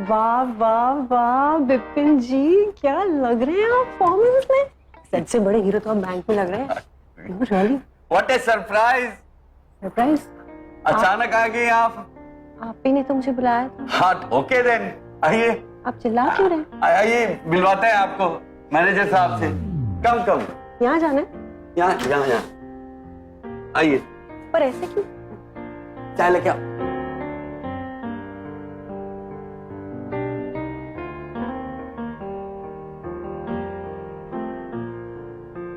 वाह वाह वाह विपिन जी, क्या लग रहे हैं आप परफॉर्मेंस में? सेट से बड़े हीरो तो आप बैंक में लग रहे हैं। Really? What A surprise. Surprise? अचानक आ गई आप। आप ही ने तो मुझे बुलाया था। हाँ ओके देन, आइए। आप चिल्ला क्यों रहे हैं? आइए, मिलवाते हैं आपको मैनेजर साहब से। कम कम। यहाँ जाना है? यहाँ यहाँ यहाँ। आइए। पर ऐसे क्यों? चाय लेके आओ।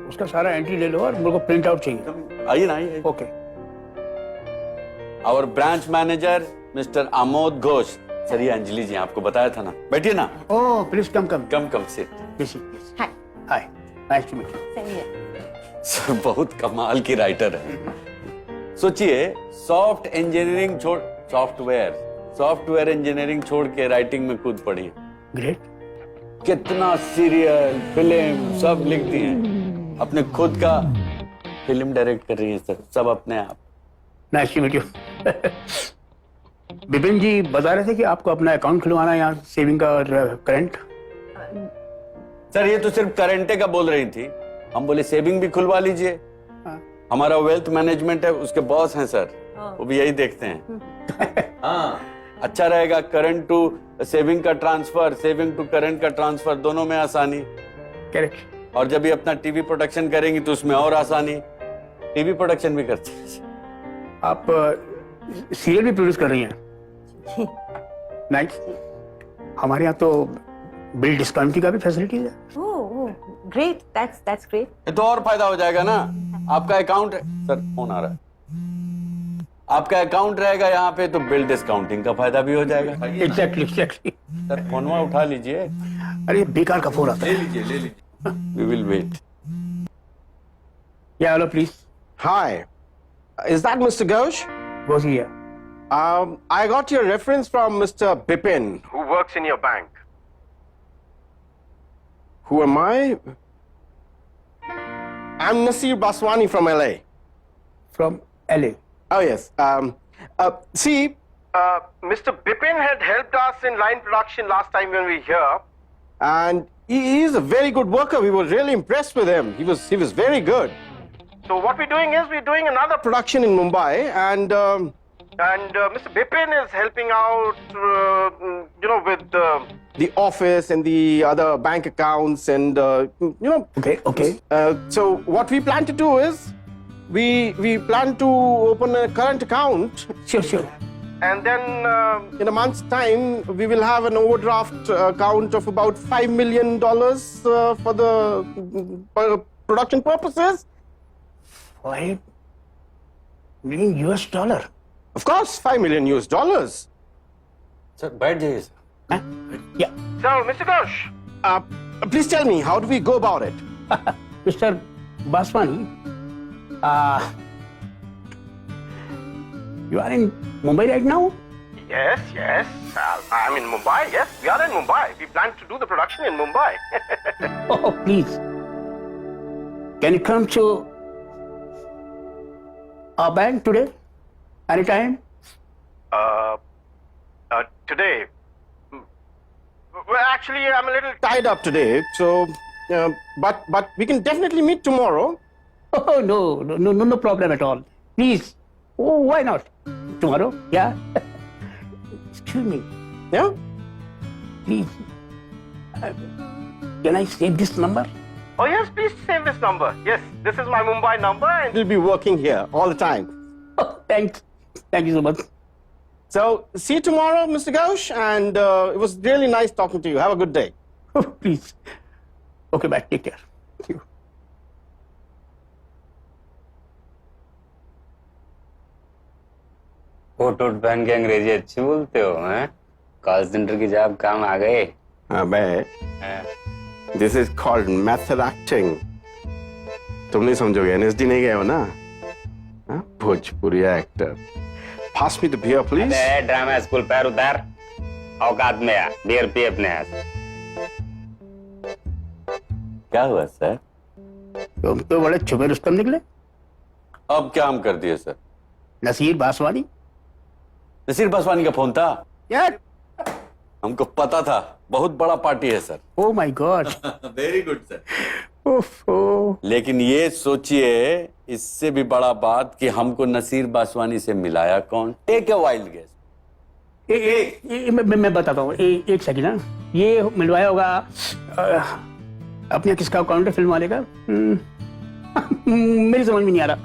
उसका सारा एंट्री ले लो और मेरे को प्रिंट आउट चाहिए। आइए ना, आइए। Okay. Our branch manager mister Amod Ghosh. Sir ये अंजलि जी, आपको बताया था ना। बैठिए ना। Oh please come come come sit. Hi. Hi, nice to meet you. सही है। सर बहुत कमाल की राइटर है। सोचिए, सॉफ्टवेयर इंजीनियरिंग छोड़ के राइटिंग में कूद पड़ी है। ग्रेट। कितना सीरियल, फिल्म सब लिखती हैं। अपने खुद का फिल्म डायरेक्ट कर रही है सर, सब अपने आप। Nice to meet you. Vipin ji बता रहे थे कि आपको अपना अकाउंट खुलवाना है यहाँ, सेविंग का और करंट। सर ये तो सिर्फ करंटे का बोल रही थी, हम बोले सेविंग भी खुलवा लीजिए। हमारा वेल्थ मैनेजमेंट है, उसके बॉस हैं सर, वो भी यही देखते हैं। हाँ अच्छा रहेगा, करंट टू सेविंग का ट्रांसफर, सेविंग टू करंट का ट्रांसफर, दोनों में आसानी। करेक्ट। और जब ये अपना टीवी प्रोडक्शन करेंगी तो उसमें और आसानी। टीवी प्रोडक्शन भी करते हैं। आप सीरियल भी प्रोड्यूस कर रही हैं? नाइस। हमारे यहाँ तो बिल डिस्काउंटिंग का भी फैसिलिटीज है। Oh great, that's great. ये तो और फायदा हो जाएगा ना। आपका अकाउंट सर फोन आ रहा है, आपका अकाउंट रहेगा यहाँ पे तो बिल डिस्काउंटिंग का फायदा भी हो जाएगा। एग्जैक्टली। सर फोनवा उठा लीजिए। अरे बेकार का फोन आता है। ले लीजिए। We will wait. Yeah, hello, please. Hi, is that Mr. Ghosh? Was he here? I got your reference from Mr. Bipin, who works in your bank. Who am I? I'm Nasir Baswani from LA. From LA? Oh yes. Mr. Bipin had helped us in line production last time when we were here, and he is a very good worker. We were really impressed with him. He was very good. So what we're doing is we're doing another production in Mumbai, and And Mr. Bipin is helping out, with the office and the other bank accounts and, Okay. So what we plan to do is, we plan to open a current account. Sure. And then in a month's time, we will have an overdraft account of about $5 million for the production purposes. $5 million? Of course, $5 million. Sir बैठ जाइए sir. Yeah. So, Mr. Ghosh, please tell me, how do we go about it? Mr. Baswani, you are in Mumbai right now? Yes. I'm in Mumbai. Yes, we are in Mumbai. We plan to do the production in Mumbai. Oh, please. Can you come to our bank today? Anytime? Today. Well, actually, I'm a little tied up today. So, but we can definitely meet tomorrow. Oh, no problem at all. Please. Oh, why not? Tomorrow? Yeah. Excuse me. Yeah? Please. Can I save this number? Oh, yes, please save this number. Yes, this is my Mumbai number and we'll be working here all the time. Oh, thanks. Thank you so much. So, see you tomorrow, Mr. Ghosh, and it was really nice talking to you. Have a good day. Oh, please. Okay, bye. Take care. See you. Coat वोट पहन के अंग्रेजी अच्छी बोलते हो हैं? Call centre की job काम आ गए? This is called method acting. तुम नहीं समझोगे, NSD नहीं गए हो ना? Bhojpuri actor. Pass me the beer, please. अरे ड्रामा स्कूल पैर उतार. औकात में आ. बियर पी अपने हाथ. क्या हुआ सर? तुम तो बड़े छुपे रुस्तम निकले. अब क्या हम कर दिए सर? नसीर बासवानी. नसीर बासवानी का फोन था यार. हमको पता था, बहुत बड़ा पार्टी है sir. Oh my God. Very good sir. ओहो. लेकिन ये सोचिए, इससे भी बड़ा बात कि हमको नसीर बासवानी से मिलाया कौन? Take a wild guess. मैं बताता हूँ. एक सेकंड ना. ये मिलवाया होगा अपने किसका अकाउंट है फिल्म वाले का? मेरी समझ में नहीं आ रहा.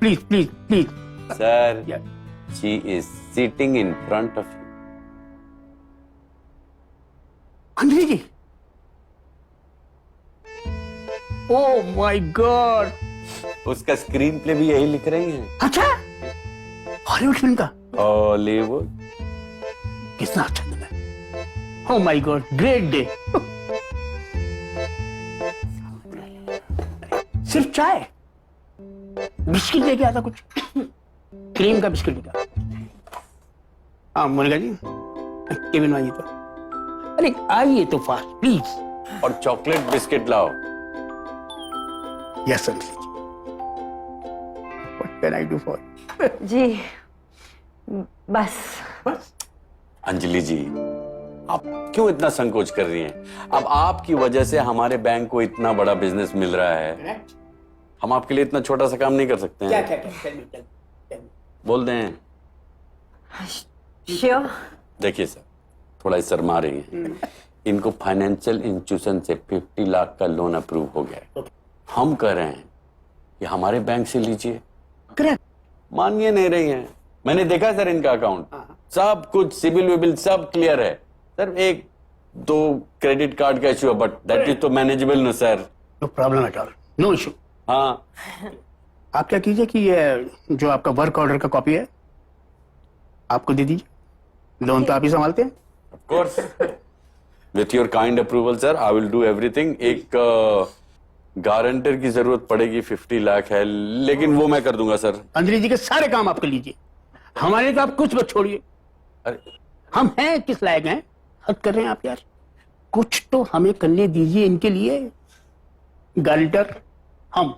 Please. Sir, she is sitting in front of you. Anjali ji. Oh my god. उसका स्क्रीन प्ले भी यही लिख रही है. अच्छा, हॉलीवुड फिल्म का? हॉलीवुड. कितना अच्छा दिन है. ओह माय गॉड, ग्रेट डे. सिर्फ चाय, बिस्किट लेके आता कुछ. क्रीम का बिस्किट लेके. हाँ मुर्गा जी, केविन आइए तो. अरे आइए तो फास्ट प्लीज. और चॉकलेट बिस्किट लाओ. Yes sir. What can I do for? जी बस. अंजलि जी, आप क्यों इतना संकोच कर रही हैं? अब आपकी वजह से हमारे बैंक को इतना बड़ा बिजनेस मिल रहा है. हम आपके लिए इतना छोटा सा काम नहीं कर सकते हैं. क्या? बोल दें. श्योर. देखिए सर, थोड़ा शर्मा रही हैं. इनको फाइनेंशियल इंस्टीट्यूशन से 50 लाख का लोन अप्रूव हो गया है. हम कह रहे हैं कि हमारे बैंक से लीजिए. मानिए नहीं रही हैं. मैंने देखा सर इनका अकाउंट, सब कुछ सिबिल विबिल सब क्लियर है सर. 1-2 क्रेडिट कार्ड का इश्यू है, बट दैट इज तो मैनेजेबल ना sir. No problem at all. No issue. हाँ, आप क्या कीजिए कि ये जो आपका वर्क ऑर्डर का कॉपी है आपको दे दीजिए. लोन तो आप ही संभालते हैं. Of course, with your kind approval sir, I will do everything. एक गारंटर की जरूरत पड़ेगी, 50 लाख है, लेकिन वो मैं कर दूंगा सर. अंजलि जी के सारे काम आप कर लीजिए. हमारे तो आप कुछ मत छोड़िए. अरे हम हैं किस लायक हैं? हद कर रहे हैं आप यार. कुछ तो हमें करने दीजिए इनके लिए. गारंटर हम.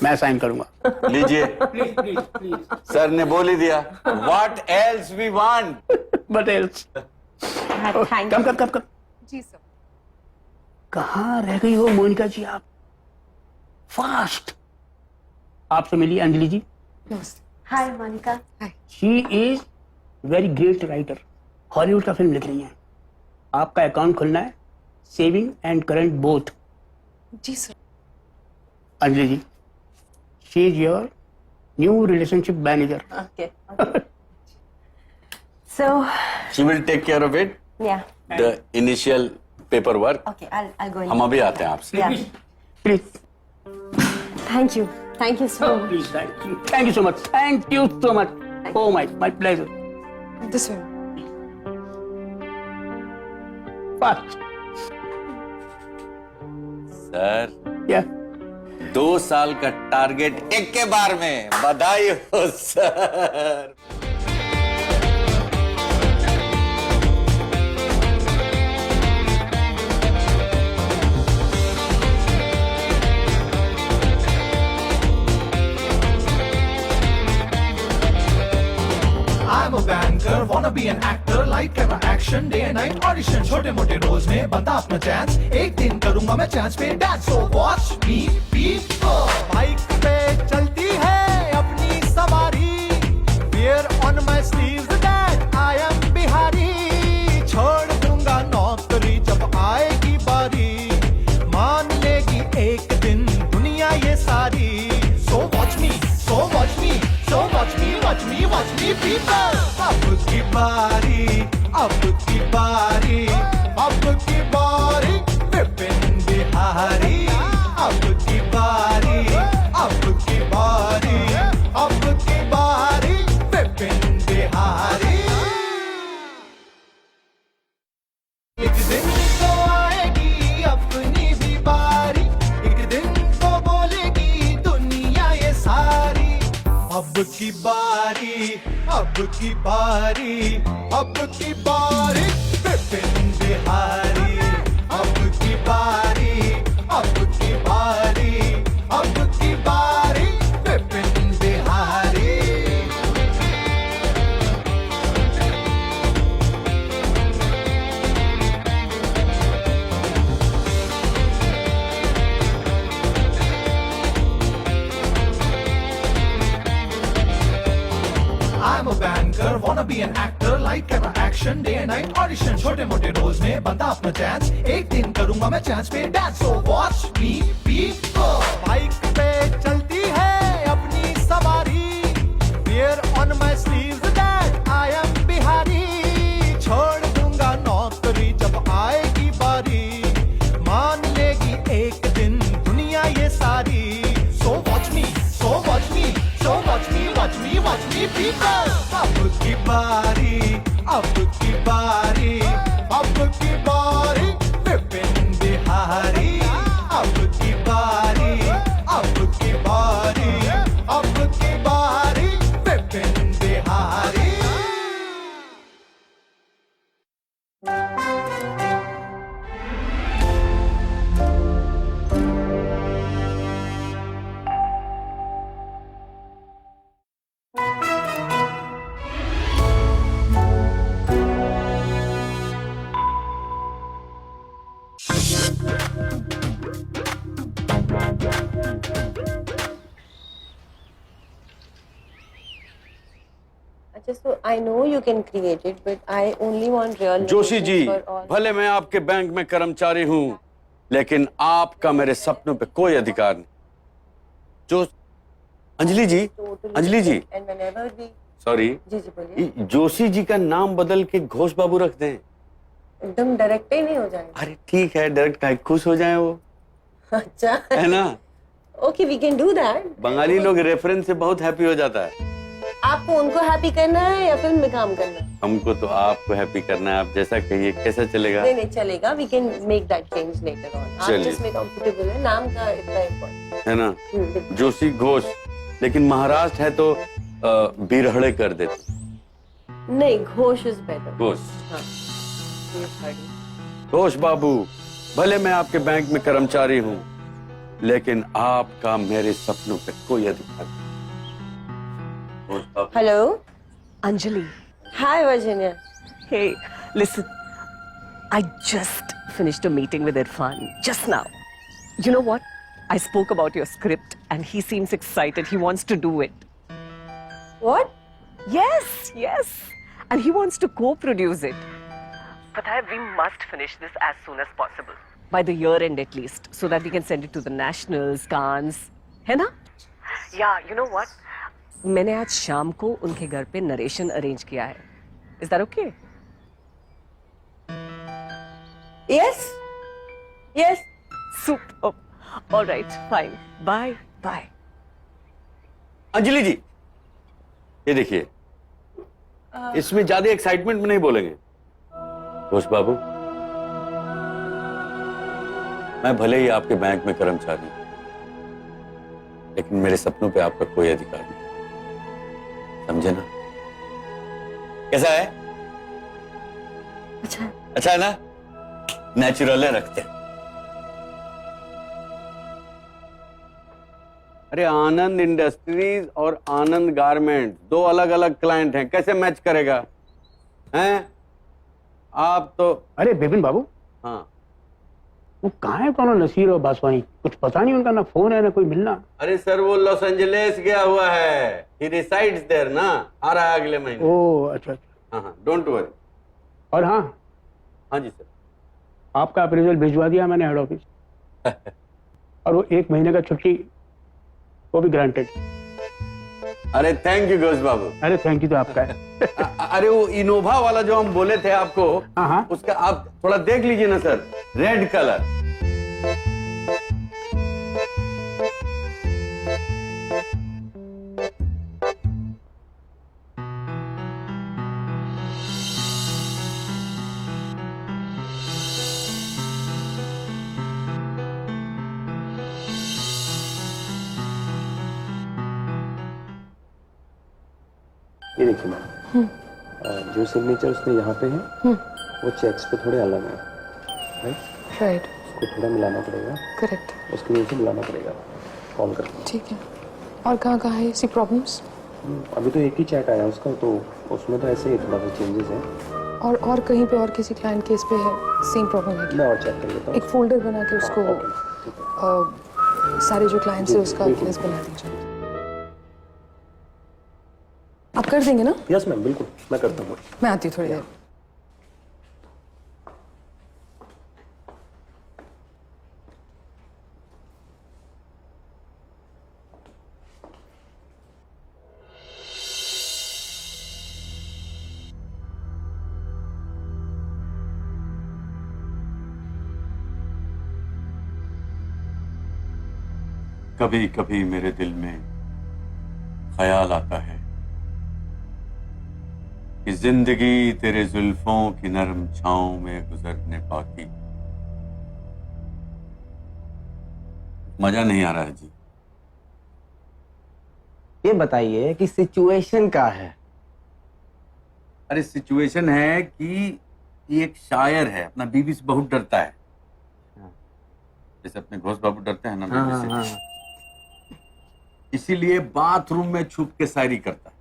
मैं साइन करूंगा. लीजिए. प्लीज. सर ने बोल ही दिया. What else we want? What else? कम. जी सर. कहाँ रह गई हो मोनिका जी आप? फास्ट. आपसे मिली Anjali ji. Hi Monika. She is very great writer, Hollywood का फिल्म लिख रही हैं। आपका अकाउंट खुलना है, सेविंग एंड करंट बोथ। जी sir. Anjali ji, she is your new relationship manager. Okay. So, She will take care of it. yeah. The initial paperwork. Okay, I'll go in. हम अभी आते हैं आपसे। Yeah. Please Thank you. Thank you so much. Please, thank you so much, thank you so much. Oh my pleasure. This way. Fast. Sir, या 2 साल का target एक के बार में, बधाई हो sir. I'm a banker, wanna be an actor, light camera action, day and night audition, छोटे मोटे रोल्स में बनता अपना चांस, एक दिन करूंगा मैं चांस पे dance, so watch me be bike पे चलती है अपनी सवारी, wear on my sleeves that I am Bihari, छोड़ दूंगा नौकरी जब आएगी बारी, मान लेगी एक दिन दुनिया ये सारी, so watch me, so watch me, so watch me, watch me, watch me people. अब की बारी, अब की बारी, अब की बारी, विपिन बिहारी, अब की बारी, अब की बारी, अब की बारी, विपिन बिहारी। एक दिन तो आएगी अपनी भी बारी, एक दिन तो बोलेगी दुनिया ये सारी, अब की बारी, अब की बारी, अब की बारी, विपिन बिहारी, अब की बारी, अब की बारी, अब की बारी, Vipin Bihari. I'm a banker, wanna be an actor, light camera action, day and night audition, छोटे मोटे रोल्स में बनता अपना चांस, एक दिन करूंगा मैं चांस पे dance, so watch me be bike पे चलती है अपनी सवारी, wear on my sleeves that I am Bihari, छोड़ दूंगा नौकरी जब आएगी बारी, मान लेगी एक दिन दुनिया ये सारी, so watch me, so watch me, so watch me, watch me, watch me people. अब की बारी, अब की बारी, अब की बारी, विपिन बिहारी, अब की बारी, अब की बारी, अब की बारी, Vipin Bihari. So I know you can create it, but I only want real. Joshi ji, for all. भले मैं आपके बैंक में कर्मचारी हूँ, लेकिन आपका मेरे सपनों पे कोई अधिकार नहीं। जो Anjali ji, Totally Anjali ji, And whenever we, sorry, जी जी बोलिए, जोशी जी का नाम बदल के घोष बाबू रख दें। एकदम डायरेक्ट ही नहीं हो जाएगा। अरे ठीक है, डायरेक्ट काहे खुश हो जाए वो, अच्छा, है ना? Okay, we can do that. Bengali लोग रेफरेंस से बहुत हैप्पी हो जाता है। आपको उनको हैप्पी करना है या फिल्म में काम करना है? हमको तो आपको हैप्पी करना है, आप जैसा कहिए। कैसा चलेगा? नहीं नहीं चलेगा, we can make that change later on. आप चलिए। जिसमें कंफर्टेबल है, नाम का इतना इम्पोर्टेंट है ना? जोशी घोष, लेकिन महाराष्ट्र है तो बिरहड़े कर देते। नहीं, घोष इज बेटर। घोष, हाँ, ये खड़ी। घोष बाबू, भले मैं आपके बैंक में कर्मचारी हूँ, लेकिन आपका मेरे सपनों पे कोई अधिकार नहीं। Hello, Anjali. hi Virginia. Hey, listen. I just finished a meeting with Irfan just now. You know what? I spoke about your script and he seems excited. He wants to do it. What? Yes, yes. And he wants to co-produce it. But we must finish this as soon as possible. By the year end at least. So that we can send it to the nationals, Cannes. है ना? Yeah, you know what? मैंने आज शाम को उनके घर पे narration arrange किया है. Is that okay? Yes. Yes. Super. All right, fine. Bye. Bye. Anjali जी, ये देखिए, इसमें ज्यादा एक्साइटमेंट में नहीं बोलेंगे। घोष बाबू, मैं भले ही आपके बैंक में कर्मचारी हूं, लेकिन मेरे सपनों पे आपका कोई अधिकार नहीं, समझे ना? कैसा है? अच्छा है ना? नेचुरल है, रखते हैं। अरे आनंद इंडस्ट्रीज और आनंद गारमेंट्स दो अलग अलग क्लाइंट हैं, कैसे मैच करेगा? हैं? आप तो अरे विपिन बाबू, हाँ, वो कहाँ है दोनों नसीर और बासवानी? कुछ पता नहीं उनका, ना फोन है ना कोई मिलना। अरे सर वो लॉस एंजलिस गया हुआ है, ही रिसाइड्स देयर ना, आ रहा है अगले महीने। ओह अच्छा अच्छा। हाँ, डोंट वरी। और हाँ हाँ जी सर, आपका अप्रेजल भिजवा दिया मैंने हेड ऑफिस। और वो 1 महीने का छुट्टी वो भी ग्रांटेड। अरे थैंक यू घोष बाबू। अरे थैंक यू तो आपका है। अरे वो इनोवा वाला जो हम बोले थे आपको, हाँ, उसका आप थोड़ा देख लीजिए ना सर, रेड कलर। ये देखिए मैम, जो सिग्नेचर उसने यहाँ पे है वो चेक्स पे थोड़े अलग हैं, राइट? राइट। उसको थोड़ा मिलाना पड़ेगा। करेक्ट। उसके लिए उसे बुलाना पड़ेगा कॉल करके। ठीक है। और कहाँ कहाँ है ऐसी प्रॉब्लम्स? अभी तो एक ही चेक आया उसका, तो उसमें तो ऐसे ही थोड़ा सा चेंजेस है। और कहीं पे और किसी क्लाइंट केस पे है सेम प्रॉब्लम है? मैं और चेक कर लेता हूँ। एक फोल्डर बना के उसको सारे जो क्लाइंट्स है उसका लिस्ट बना दीजिए। आप कर देंगे ना? यस मैम, बिल्कुल मैं करता हूँ। मैं आती हूँ थोड़ी देर। कभी कभी मेरे दिल में ख्याल आता है कि जिंदगी तेरे जुल्फों की नरम छांव में गुजरने पाती। मजा नहीं आ रहा है जी। ये बताइए कि सिचुएशन क्या है? अरे सिचुएशन है कि ये एक शायर है, अपना बीवी से बहुत डरता है, जैसे अपने घोष बाबू डरते हैं ना बीवी से। इसीलिए बाथरूम में छुप के शायरी करता है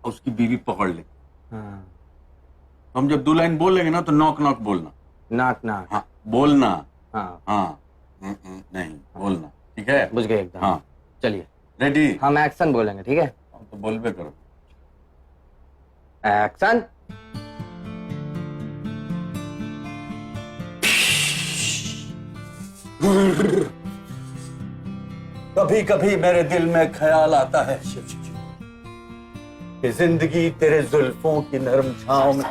और उसकी बीवी पकड़ लेती। तो हम जब 2 लाइन बोल लेंगे ना तो नॉक नॉक बोलना। नाक नाक। हाँ बोलना। हाँ हाँ नहीं बोलना, ठीक है? बुझ गए एकदम। हाँ चलिए रेडी? हम एक्शन बोलेंगे, ठीक है? तो बोलबे करो। एक्शन। कभी कभी मेरे दिल में ख्याल आता है कि जिंदगी तेरे जुल्फों की नरम छांव में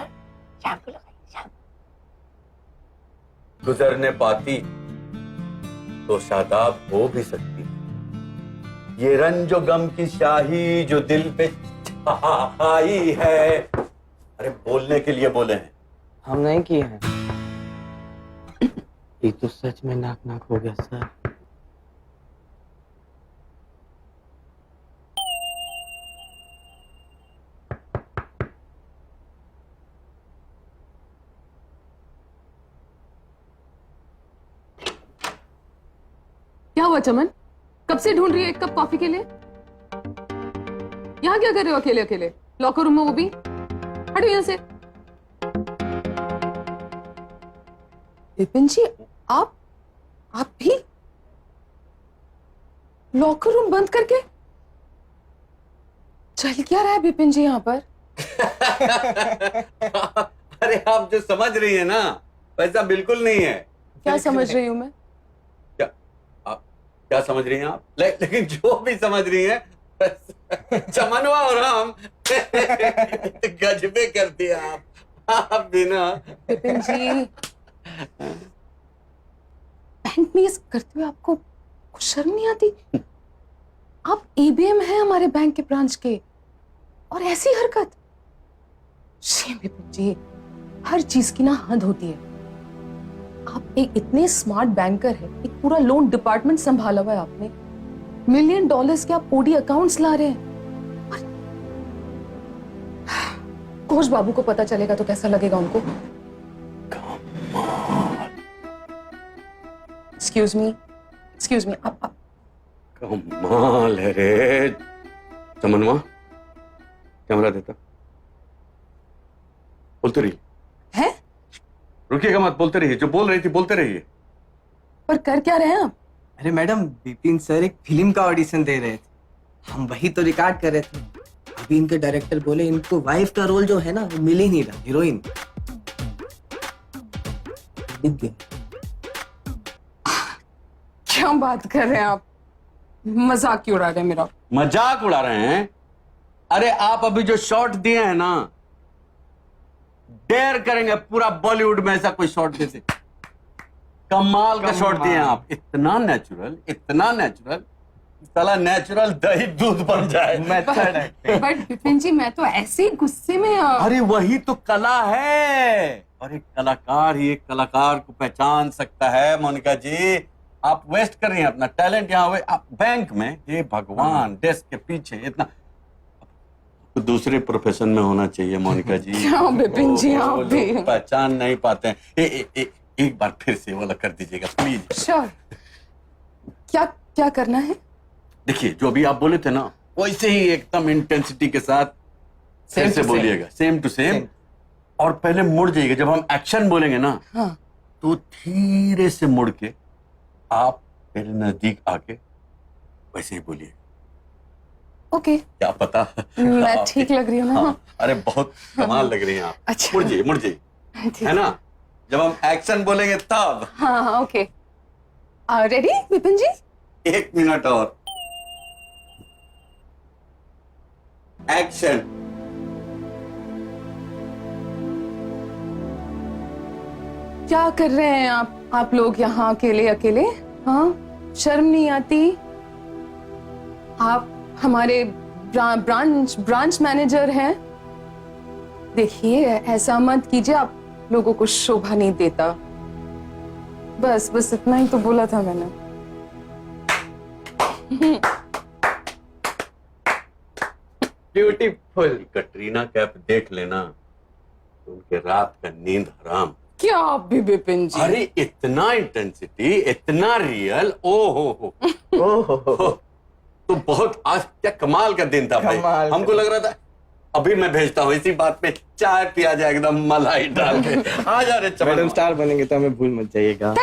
गुजरने पाती तो शादाब हो भी सकती। ये रंजो गम की शाही जो दिल पे छाई है। अरे बोलने के लिए बोले हैं, हम नहीं किए हैं। ये तो सच में नाक नाक हो गया सर। क्या हुआ चमन? कब से ढूंढ रही है एक कप कॉफी के लिए? यहाँ क्या कर रहे हो अकेले अकेले? लॉकर रूम में वो भी? हटो यहाँ से। विपिन जी, आप भी लॉकर रूम बंद करके? चल क्या रहा है विपिन जी यहाँ पर? अरे आप जो समझ रही है ना वैसा बिल्कुल नहीं है। क्या समझ रही हूँ मैं? क्या समझ रही हैं आप? लेकिन जो भी समझ रही हैं चमनवा और हम गजबे कर दिया आप बिना। विपिन जी, बैंक में ये करते हुए आपको कुछ शर्म नहीं आती? आप एबीएम हैं हमारे बैंक के ब्रांच के और ऐसी हरकत। शेम विपिन जी, हर चीज की ना हद होती है। आप एक इतने स्मार्ट बैंकर हैं, एक पूरा लोन डिपार्टमेंट संभाला हुआ है आपने, $1 मिलियन के आप ओडी अकाउंट्स ला रहे हैं। घोष बाबू को पता चलेगा तो कैसा लगेगा उनको? एक्सक्यूज मी, आप कमाल है रे। चमनवा कैमरा देता, बोलते रहिए। है? रुकिएगा मत, बोलते रहिए। जो बोल रही थी बोलते रहिए। पर कर क्या रहे हैं आप? अरे मैडम, विपिन सर एक फिल्म का ऑडिशन दे रहे थे, हम वही तो रिकॉर्ड कर रहे थे। अभी इनके डायरेक्टर बोले इनको वाइफ का रोल जो है ना वो मिल ही नहीं रहा, हीरोइन। क्या बात कर रहे हैं आप? मजाक क्यों उड़ा रहे हैं मेरा? मजाक उड़ा रहे हैं? अरे आप अभी जो शॉट दिए हैं ना, डेयर करेंगे पूरा बॉलीवुड में ऐसा कोई शॉट दे से। कमाल का शॉट दिए हैं आप। इतना नेचुरल, इतना नेचुरल, साला नेचुरल दही दूध बन जाए। बट विपिन जी, मैं तो ऐसे ही गुस्से में। अरे वही तो कला है, और एक कलाकार ही एक कलाकार को पहचान सकता है। मोनिका जी, आप वेस्ट कर रही हैं अपना टैलेंट यहाँ हुए आप बैंक में। ये भगवान, डेस्क के पीछे इतना तो दूसरे प्रोफेशन में होना चाहिए मोनिका जी। क्या विपिन जी, आप भी पहचान नहीं पाते हैं। एक बार फिर से वो कर दीजिएगा प्लीज। श्योर। क्या करना है? देखिए, जो अभी आप बोले थे ना वैसे ही एकदम इंटेंसिटी के साथ फिर से बोलिएगा, सेम टू सेम। और पहले मुड़ जाइएगा। जब हम एक्शन बोलेंगे ना, हाँ, तो धीरे से मुड़ के आप मेरे नजदीक आके वैसे ही बोलिए। ओके। क्या पता मैं ठीक लग रही हूँ ना? हाँ, अरे बहुत कमाल लग रही हैं आप। अच्छा। मुड़ जाइए है ना। जब हम एक्शन बोलेंगे तब। हाँ, ओके। रेडी विपिन जी? 1 मिनट और। एक्शन। क्या कर रहे हैं आप लोग यहाँ अकेले अकेले? हाँ, शर्म नहीं आती? आप हमारे ब्रांच मैनेजर हैं। देखिए, ऐसा मत कीजिए, आप लोगों को शोभा नहीं देता। बस इतना ही तो बोला था मैंने। ब्यूटीफुल। कटरीना कैफ देख लेना तो उनके रात का नींद हराम। क्या आप भी विपिन जी? अरे इतना इंटेंसिटी, इतना रियल। ओ हो तो बहुत आज क्या कमाल का दिन था भाई। हमको लग रहा था अभी मैं भेजता हूँ इसी बात पे चाय पिया जाए एकदम मलाई डाल के। आ जा रहे मैडम, स्टार बनेंगे तो हमें भूल मत जाइएगा।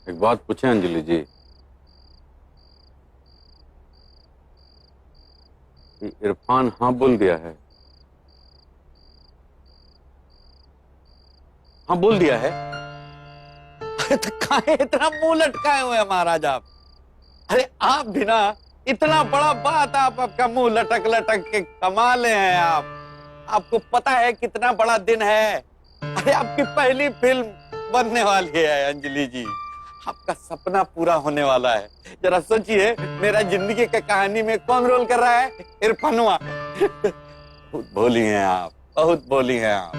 एक बात पूछे अंजलि जी, इरफान हाँ बोल दिया है? हाँ बोल दिया है। अरे तो काहे इतना मुंह लटकाए हुए हैं महाराज आप? अरे आप भी ना, इतना बड़ा बात आप आपका मुंह लटक लटक के कमाले हैं आप। आपको पता है कितना बड़ा दिन है? अरे आपकी पहली फिल्म बनने वाली है अंजलि जी। आपका सपना पूरा होने वाला है। जरा सोचिए, मेरा जिंदगी की कहानी में कौन रोल कर रहा है? इरफानुआ। भूली हैं आप। बहुत बोली हैं आप।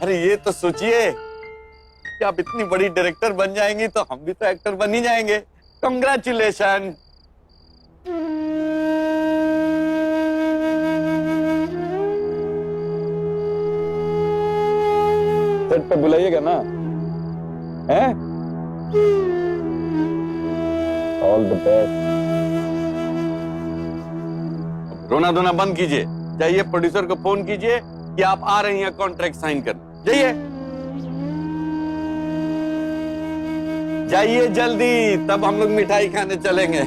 अरे ये तो सोचिए कि आप इतनी बड़ी डायरेक्टर बन जाएंगी तो हम भी तो एक्टर बन ही जाएंगे। कांग्रेचुलेशन। सेट पे बुलाइएगा ना, हैं? All the best. रोना धोना बंद कीजिए, जाइए प्रोड्यूसर को फोन कीजिए कि आप आ रही हैं कॉन्ट्रैक्ट साइन करने। जाइए जाइए जल्दी, तब हम लोग मिठाई खाने चलेंगे।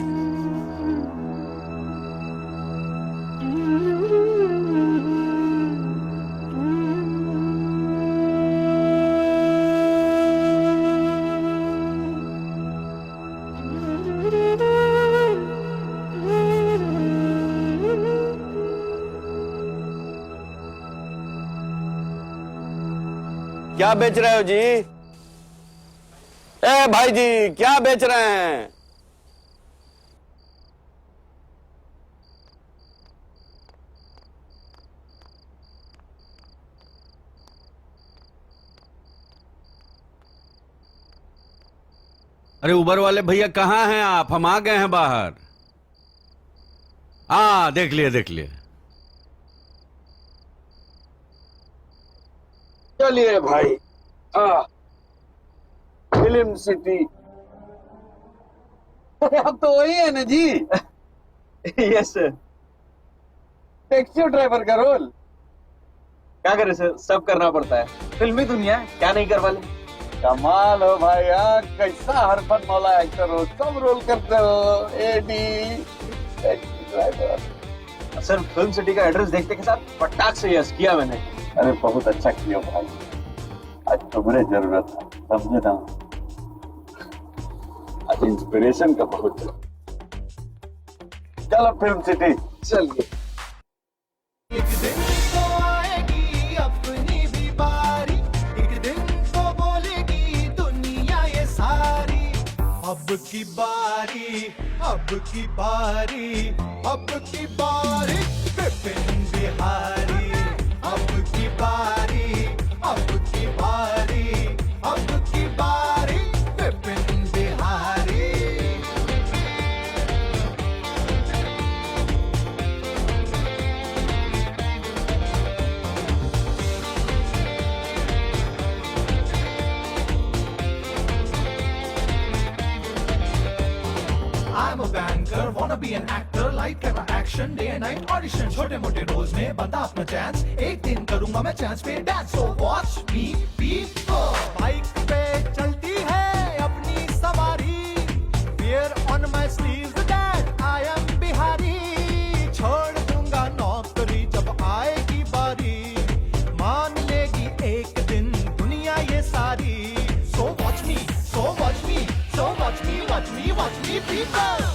क्या बेच रहे हो जी? ए भाई जी, क्या बेच रहे हैं? अरे उबर वाले भैया कहाँ हैं आप? हम आ गए हैं बाहर। हाँ देख लिए देख लिए। चलिए भाई, हाँ फिल्म सिटी। अब तो वही है ना जी। Yes sir. टैक्सी ड्राइवर का रोल क्या करे सर, सब करना पड़ता है। फिल्मी दुनिया है, क्या नहीं करवा ले। कमाल हो भाई, कैसा हरफन मौला एक्टर हो, सब रोल करते हो। AD, taxi driver. Sir film city का एड्रेस देखते के साथ फटाक से यस किया मैंने। अरे बहुत अच्छा किया भाई, आज तुम्हारे जरूरत है, समझे ना? आज इंस्पिरेशन का बहुत है। चलो फिल्म सिटी चलिए। एक दिन तो आएगी अपनी भी बारी, एक दिन तो बोलेगी दुनिया ये सारी, अब की बारी, अब की बारी, अब की बारी विपिन बिहारी, अब की बारी, अब की बारी, अब की बारी Vipin Bihari. I'm a banker, wanna be an actor, light camera action, day and night audition, छोटे मोटे रोल्स में बता अपना चांस, एक दिन करूंगा मैं चांस पे dance, so watch me be bike पे चलती है अपनी सवारी, wear on my sleeves that I am Bihari, छोड़ दूंगा नौकरी जब आएगी बारी, मान लेगी एक दिन दुनिया ये सारी, so watch me, so watch me, so watch me, watch me, watch me people.